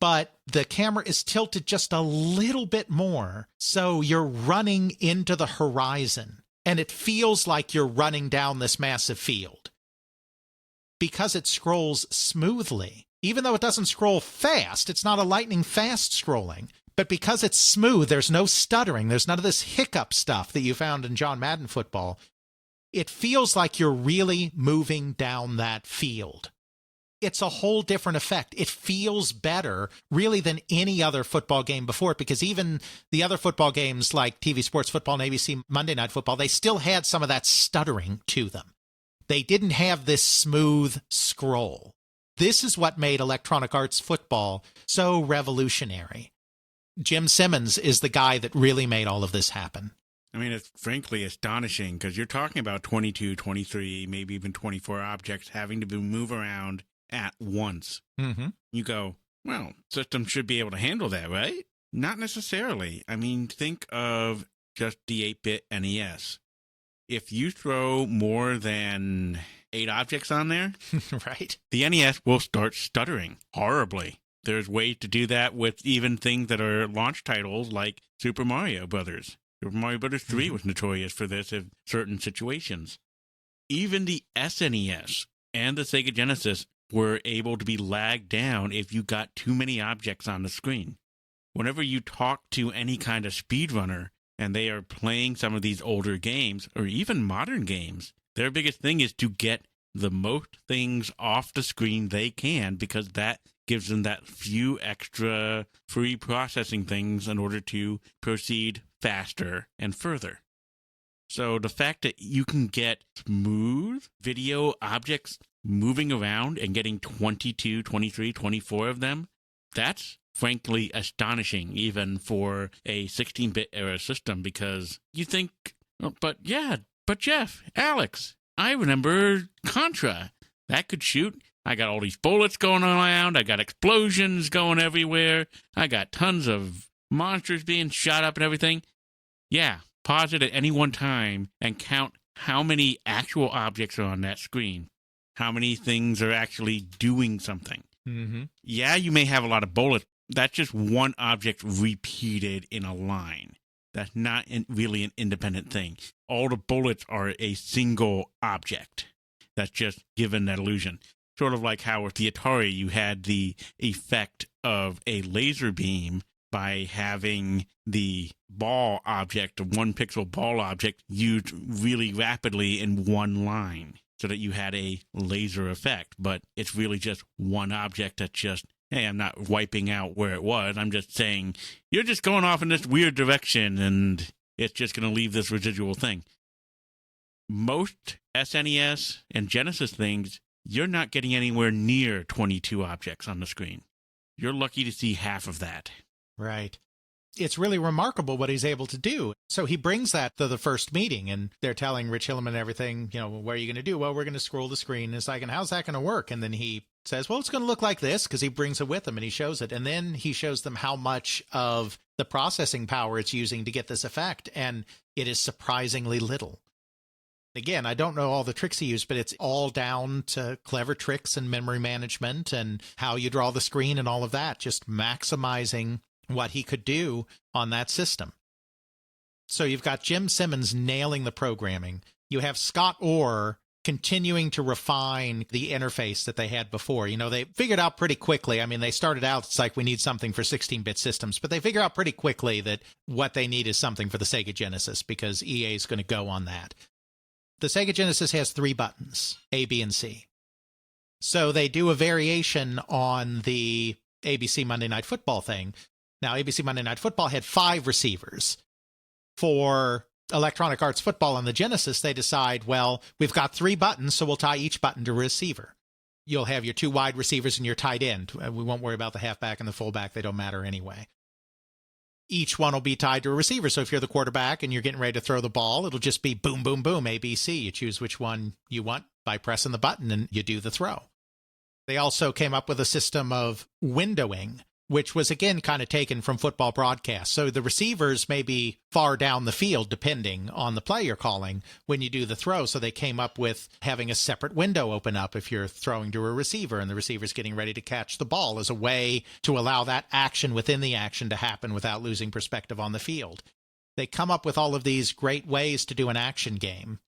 Speaker 3: But the camera is tilted just a little bit more, so you're running into the horizon, and it feels like you're running down this massive field. Because it scrolls smoothly, even though it doesn't scroll fast, it's not a lightning fast scrolling, but because it's smooth, there's no stuttering, there's none of this hiccup stuff that you found in John Madden Football. It feels like you're really moving down that field. It's a whole different effect. It feels better, really, than any other football game before it, because even the other football games like TV Sports Football and ABC Monday Night Football, they still had some of that stuttering to them. They didn't have this smooth scroll. This is what made Electronic Arts Football so revolutionary. Jim Simmons is the guy that really made all of this happen.
Speaker 1: I mean, it's frankly astonishing because you're talking about 22, 23, maybe even 24 objects having to move around at once.
Speaker 3: Mm-hmm.
Speaker 1: You go, well, systems should be able to handle that, right? Not necessarily. I mean, think of just the 8-bit NES. If you throw more than 8 objects on there,
Speaker 3: right,
Speaker 1: the NES will start stuttering horribly. There's ways to do that with even things that are launch titles like Super Mario Brothers. Super Mario Brothers 3 was notorious for this in certain situations. Even the SNES and the Sega Genesis were able to be lagged down if you got too many objects on the screen. Whenever you talk to any kind of speedrunner and they are playing some of these older games or even modern games, their biggest thing is to get the most things off the screen they can, because that gives them that few extra free processing things in order to proceed faster and further. So the fact that you can get smooth video objects moving around and getting 22, 23, 24 of them, that's frankly astonishing even for a 16-bit era system, because you think, oh, but Jeff, Alex, I remember Contra. That could shoot. I got all these bullets going around. I got explosions going everywhere. I got tons of monsters being shot up and everything. Yeah, pause it at any one time and count how many actual objects are on that screen. How many things are actually doing something.
Speaker 3: Mm-hmm.
Speaker 1: Yeah, you may have a lot of bullets. That's just one object repeated in a line. That's not really an independent thing. All the bullets are a single object. That's just given that illusion. Sort of like how with the Atari you had the effect of a laser beam by having the ball object, a 1-pixel ball object, used really rapidly in one line, so that you had a laser effect. But it's really just one object that's just, hey, I'm not wiping out where it was. I'm just saying, you're just going off in this weird direction, and it's just going to leave this residual thing. most SNES and Genesis things, you're not getting anywhere near 22 objects on the screen. You're lucky to see half of that.
Speaker 3: Right. It's really remarkable what he's able to do. So he brings that to the first meeting, and they're telling Rich Hillman and everything, what are you going to do? Well, we're going to scroll the screen. And it's like, and how's that going to work? And then he says, well, it's going to look like this, because he brings it with him and he shows it. And then he shows them how much of the processing power it's using to get this effect. And it is surprisingly little. Again, I don't know all the tricks he used, but it's all down to clever tricks and memory management and how you draw the screen and all of that, just maximizing what he could do on that system. So you've got Jim Simmons nailing the programming. You have Scott Orr continuing to refine the interface that they had before. They figured out pretty quickly. I mean, they started out, it's like we need something for 16-bit systems, but they figure out pretty quickly that what they need is something for the Sega Genesis, because EA is going to go on that. The Sega Genesis has 3 buttons, A, B, and C. So they do a variation on the ABC Monday Night Football thing. Now, ABC Monday Night Football had 5 receivers. For Electronic Arts Football on the Genesis, they decide, well, we've got 3 buttons, so we'll tie each button to a receiver. You'll have your 2 wide receivers and your tight end. We won't worry about the halfback and the fullback. They don't matter anyway. Each one will be tied to a receiver. So if you're the quarterback and you're getting ready to throw the ball, it'll just be boom, boom, boom, A, B, C. You choose which one you want by pressing the button and you do the throw. They also came up with a system of windowing, which was, again, kind of taken from football broadcasts. So the receivers may be far down the field, depending on the play you're calling, when you do the throw. So they came up with having a separate window open up if you're throwing to a receiver and the receiver's getting ready to catch the ball, as a way to allow that action within the action to happen without losing perspective on the field. They come up with all of these great ways to do an action game.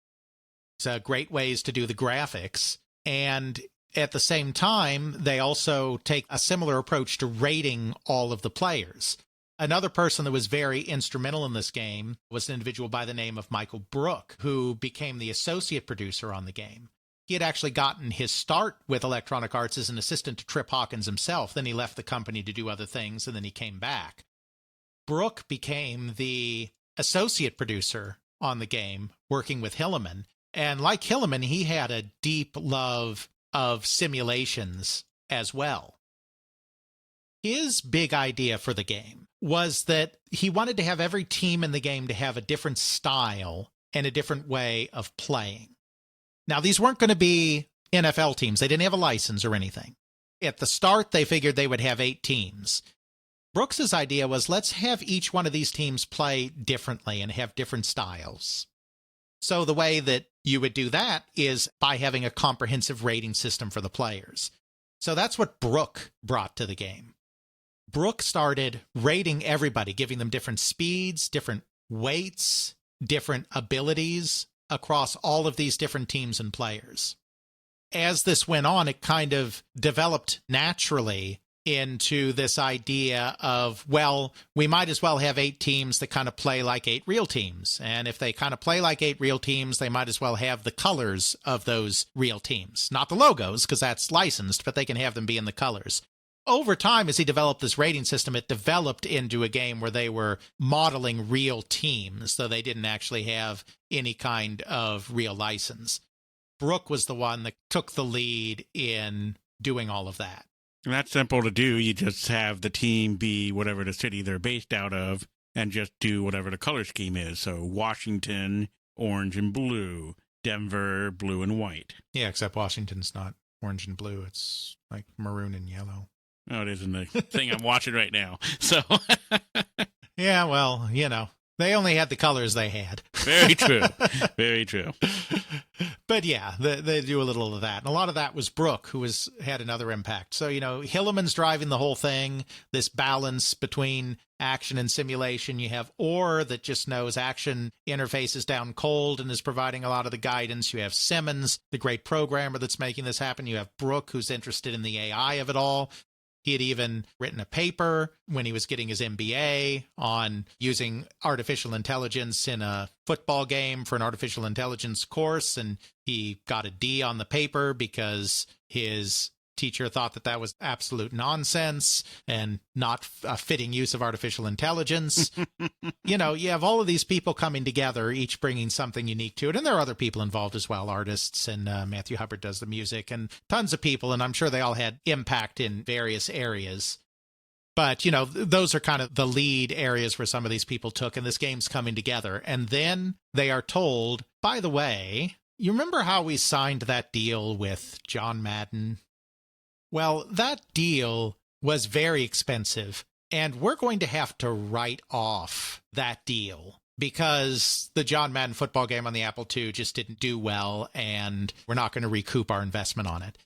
Speaker 3: It's great ways to do the graphics. And at the same time, they also take a similar approach to rating all of the players. Another person that was very instrumental in this game was an individual by the name of Michael Brook, who became the associate producer on the game. He had actually gotten his start with Electronic Arts as an assistant to Trip Hawkins himself. Then he left the company to do other things, and then he came back. Brook became the associate producer on the game, working with Hilleman. And like Hilleman, he had a deep love of simulations as well. His big idea for the game was that he wanted to have every team in the game to have a different style and a different way of playing. Now, these weren't going to be NFL teams. They didn't have a license or anything. At the start, they figured they would have 8 teams. Brooks's idea was, let's have each one of these teams play differently and have different styles. So the way that you would do that is by having a comprehensive rating system for the players. So that's what Brook brought to the game. Brook started rating everybody, giving them different speeds, different weights, different abilities across all of these different teams and players. As this went on, it kind of developed naturally into this idea of, well, we might as well have 8 teams that kind of play like 8 real teams. And if they kind of play like 8 real teams, they might as well have the colors of those real teams. Not the logos, because that's licensed, but they can have them be in the colors. Over time, as he developed this rating system, it developed into a game where they were modeling real teams, though they didn't actually have any kind of real license. Brook was the one that took the lead in doing all of that.
Speaker 1: And that's simple to do. You just have the team be whatever the city they're based out of and just do whatever the color scheme is. So Washington, orange and blue. Denver, blue and white.
Speaker 3: Yeah, except Washington's not orange and blue. It's like maroon and yellow.
Speaker 1: Oh, it isn't the thing I'm watching right now. So,
Speaker 3: yeah, well, they only had the colors they had.
Speaker 1: Very true. Very true.
Speaker 3: But yeah, they do a little of that. And a lot of that was Brook, who had another impact. So, Hilleman's driving the whole thing, this balance between action and simulation. You have Orr that just knows action interfaces down cold and is providing a lot of the guidance. You have Simmons, the great programmer that's making this happen. You have Brook, who's interested in the AI of it all. He had even written a paper when he was getting his MBA on using artificial intelligence in a football game for an artificial intelligence course, and he got a D on the paper because his teacher thought that that was absolute nonsense and not a fitting use of artificial intelligence. You have all of these people coming together, each bringing something unique to it. And there are other people involved as well, artists, and Matthew Hubbard does the music, and tons of people. And I'm sure they all had impact in various areas. But, those are kind of the lead areas where some of these people took, and this game's coming together. And then they are told, by the way, you remember how we signed that deal with John Madden? Well, that deal was very expensive, and we're going to have to write off that deal because the John Madden football game on the Apple II just didn't do well, and we're not going to recoup our investment on it.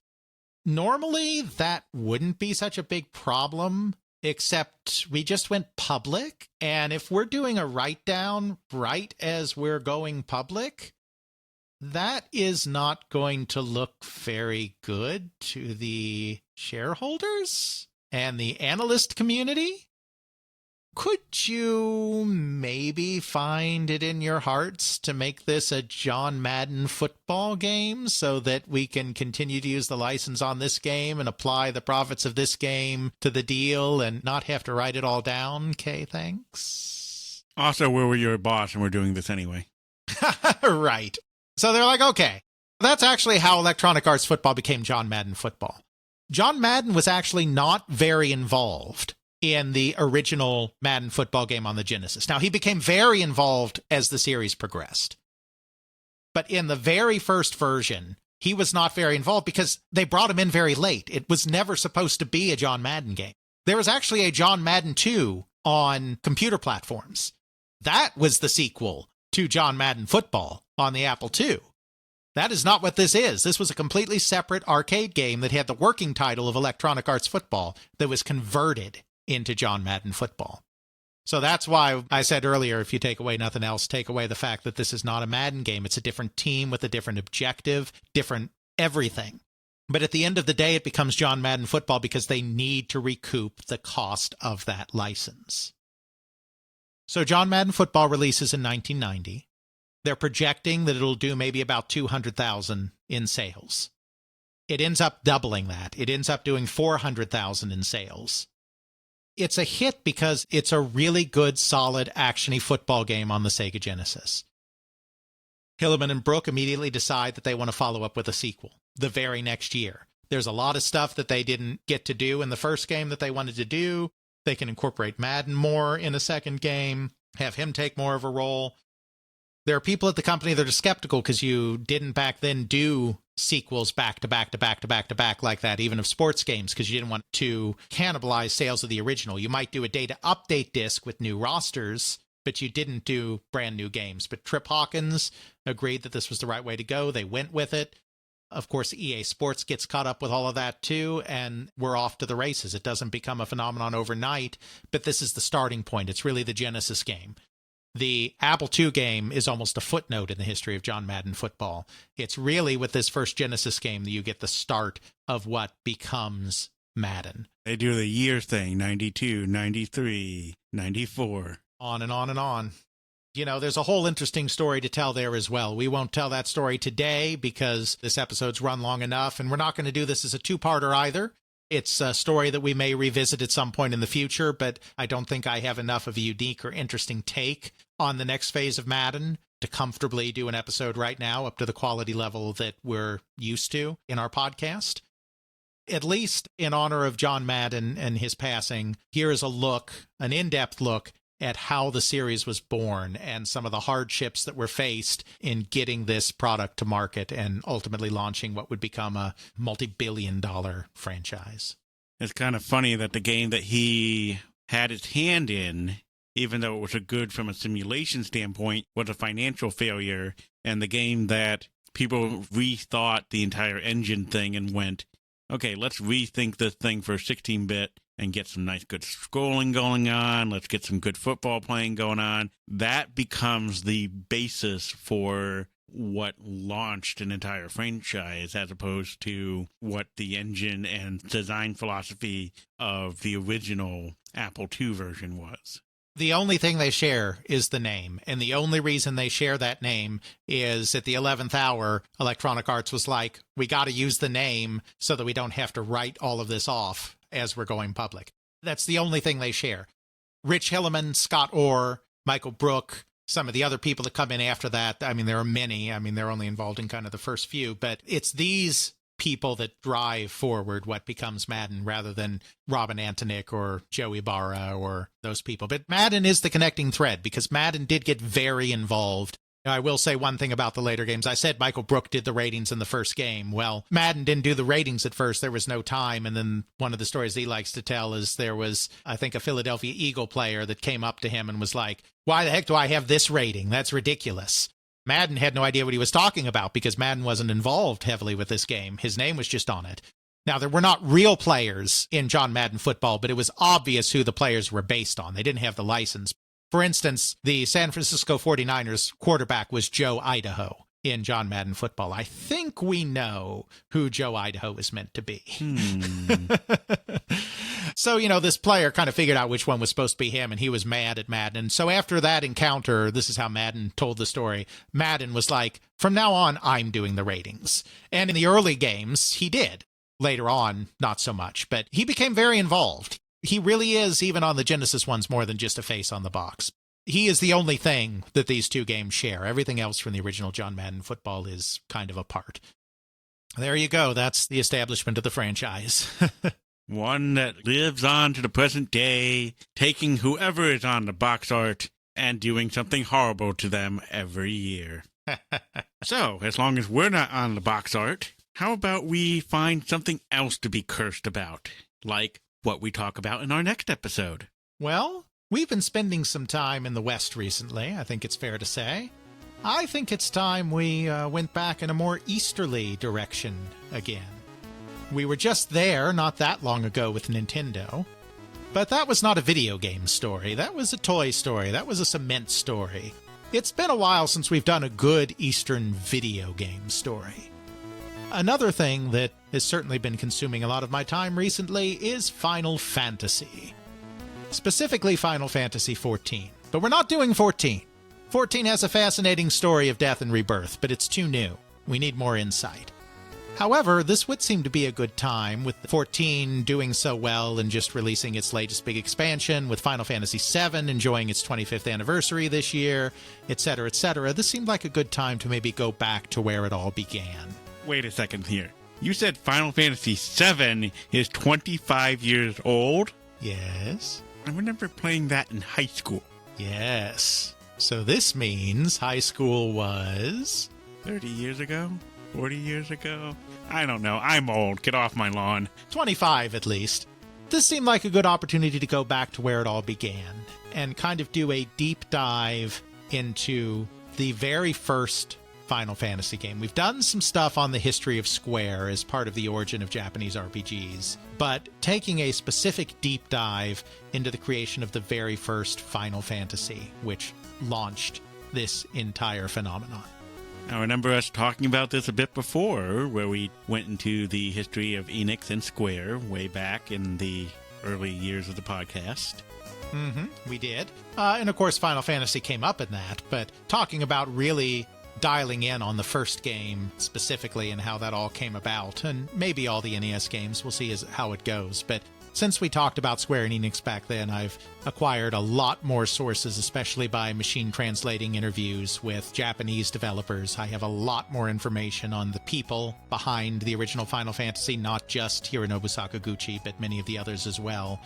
Speaker 3: Normally, that wouldn't be such a big problem, except we just went public, and if we're doing a write-down right as we're going public, that is not going to look very good to the shareholders and the analyst community. Could you maybe find it in your hearts to make this a John Madden football game so that we can continue to use the license on this game and apply the profits of this game to the deal and not have to write it all down? Okay, thanks.
Speaker 1: Also, we were your boss and we're doing this anyway.
Speaker 3: Right. So they're like, okay, that's actually how Electronic Arts Football became John Madden Football. John Madden was actually not very involved in the original Madden football game on the Genesis. Now, he became very involved as the series progressed. But in the very first version, he was not very involved because they brought him in very late. It was never supposed to be a John Madden game. There was actually a John Madden 2 on computer platforms. That was the sequel to John Madden Football on the Apple II. That is not what this is. This was a completely separate arcade game that had the working title of Electronic Arts Football that was converted into John Madden Football. So that's why I said earlier, if you take away nothing else, take away the fact that this is not a Madden game. It's a different team with a different objective, different everything. But at the end of the day, it becomes John Madden Football because they need to recoup the cost of that license. So John Madden Football releases in 1990. They're projecting that it'll do maybe about 200,000 in sales. It ends up doubling that. It ends up doing 400,000 in sales. It's a hit because it's a really good, solid, action-y football game on the Sega Genesis. Hilliman and Brooke immediately decide that they want to follow up with a sequel the very next year. There's a lot of stuff that they didn't get to do in the first game that they wanted to do. They can incorporate Madden more in a second game, have him take more of a role. There are people at the company that are skeptical because you didn't back then do sequels back to back to back to back to back like that, even of sports games, because you didn't want to cannibalize sales of the original. You might do a data update disc with new rosters, but you didn't do brand new games. But Trip Hawkins agreed that this was the right way to go. They went with it. Of course, EA Sports gets caught up with all of that too, and we're off to the races. It doesn't become a phenomenon overnight, but this is the starting point. It's really the Genesis game. The Apple II game is almost a footnote in the history of John Madden Football. It's really with this first Genesis game that you get the start of what becomes Madden.
Speaker 1: They do the year thing, 92, 93, 94.
Speaker 3: On and on and on. You know, there's a whole interesting story to tell there as well. We won't tell that story today because this episode's run long enough, and we're not going to do this as a two-parter either. It's a story that we may revisit at some point in the future, but I don't think I have enough of a unique or interesting take on the next phase of Madden to comfortably do an episode right now up to the quality level that we're used to in our podcast. At least in honor of John Madden and his passing, here is a look, an in-depth look at how the series was born and some of the hardships that were faced in getting this product to market and ultimately launching what would become a multi-billion-dollar franchise.
Speaker 1: It's kind of funny that the game that he had his hand in, even though it was a good from a simulation standpoint, was a financial failure, and the game that people rethought the entire engine thing and went, okay, let's rethink this thing for 16-bit and get some nice good scrolling going on. Let's get some good football playing going on. That becomes the basis for what launched an entire franchise as opposed to what the engine and design philosophy of the original Apple II version was.
Speaker 3: The only thing they share is the name, and the only reason they share that name is at the 11th hour, Electronic Arts was like, we got to use the name so that we don't have to write all of this off as we're going public. That's the only thing they share. Rich Hilleman, Scott Orr, Michael Brook, some of the other people that come in after that, I mean, there are many. I mean, they're only involved in kind of the first few, but it's these people that drive forward what becomes Madden rather than Robin Antonick or Joe Ibarra or those people. But Madden is the connecting thread because Madden did get very involved. I will say one thing about the later games. I said Michael Brook did the ratings in the first game. Well, Madden didn't do the ratings at first. There was no time. And then one of the stories he likes to tell is there was, I think, a Philadelphia Eagle player that came up to him and was like, why the heck do I have this rating? That's ridiculous. Madden had no idea what he was talking about because Madden wasn't involved heavily with this game. His name was just on it. Now, there were not real players in John Madden Football, but it was obvious who the players were based on. They didn't have the license. For instance, the San Francisco 49ers quarterback was Joe Idaho in John Madden Football. I think we know who Joe Idaho is meant to be. So, this player kind of figured out which one was supposed to be him, and he was mad at Madden. And so after that encounter, this is how Madden told the story, Madden was like, from now on, I'm doing the ratings. And in the early games, he did. Later on, not so much, but he became very involved. He really is, even on the Genesis ones, more than just a face on the box. He is the only thing that these two games share. Everything else from the original John Madden Football is kind of apart. There you go. That's the establishment of the franchise.
Speaker 1: One that lives on to the present day, taking whoever is on the box art and doing something horrible to them every year. So, as long as we're not on the box art, how about we find something else to be cursed about, like what we talk about in our next episode?
Speaker 3: Well, we've been spending some time in the West recently, I think it's fair to say. I think it's time we went back in a more easterly direction again. We were just there not that long ago with Nintendo, but that was not a video game story. That was a toy story. That was a cement story. It's been a while since we've done a good Eastern video game story. Another thing that has certainly been consuming a lot of my time recently is Final Fantasy. Specifically Final Fantasy XIV. But we're not doing 14. 14 has a fascinating story of death and rebirth, but it's too new. We need more insight. However, this would seem to be a good time, with 14 doing so well and just releasing its latest big expansion, with Final Fantasy VII enjoying its 25th anniversary this year, etc., etc. This seemed like a good time to maybe go back to where it all began.
Speaker 1: Wait a second here. You said Final Fantasy VII is 25 years old?
Speaker 3: Yes.
Speaker 1: I remember playing that in high school.
Speaker 3: Yes. So this means high school was
Speaker 1: 30 years ago? 40 years ago? I don't know. I'm old. Get off my lawn.
Speaker 3: 25 at least. This seemed like a good opportunity to go back to where it all began and kind of do a deep dive into the very first Final Fantasy game. We've done some stuff on the history of Square as part of the origin of Japanese RPGs, but taking a specific deep dive into the creation of the very first Final Fantasy, which launched this entire phenomenon.
Speaker 1: I remember us talking about this a bit before, where we went into the history of Enix and Square way back in the early years of the podcast.
Speaker 3: We did. And of course, Final Fantasy came up in that, but talking about really dialing in on the first game specifically and how that all came about, and maybe all the NES games, we'll see how it goes. But since we talked about Square and Enix back then, I've acquired a lot more sources, especially by machine translating interviews with Japanese developers. I have a lot more information on the people behind the original Final Fantasy, not just Hironobu Sakaguchi, but many of the others as well.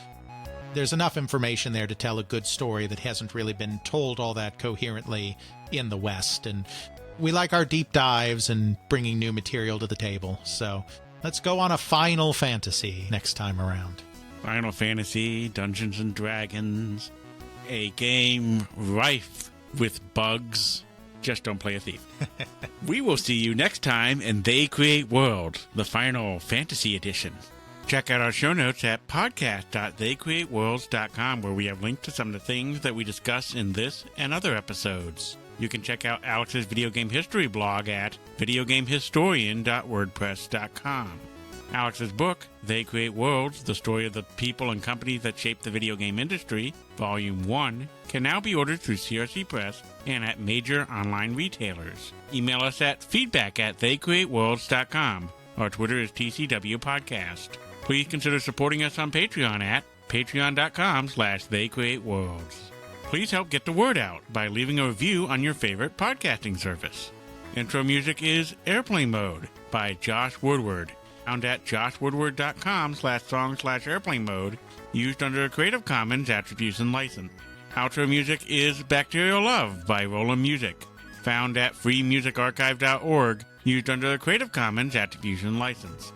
Speaker 3: There's enough information there to tell a good story that hasn't really been told all that coherently in the West, and we like our deep dives and bringing new material to the table, so let's go on a Final Fantasy next time around.
Speaker 1: Final Fantasy, Dungeons & Dragons, a game rife with bugs. Just don't play a thief. We will see you next time in They Create World, the Final Fantasy edition. Check out our show notes at podcast.theycreateworlds.com, where we have links to some of the things that we discuss in this and other episodes. You can check out Alex's video game history blog at videogamehistorian.wordpress.com. Alex's book, They Create Worlds, the story of the people and companies that shape the video game industry, Volume 1, can now be ordered through CRC Press and at major online retailers. Email us at feedback@theycreateworlds.com. Our Twitter is TCW Podcast. Please consider supporting us on Patreon at patreon.com/theycreateworlds. Please help get the word out by leaving a review on your favorite podcasting service. Intro music is Airplane Mode by Josh Woodward, found at joshwoodward.com/song/airplane mode, used under a Creative Commons Attribution License. Outro music is Bacterial Love by Roland Music, found at freemusicarchive.org, used under a Creative Commons Attribution License.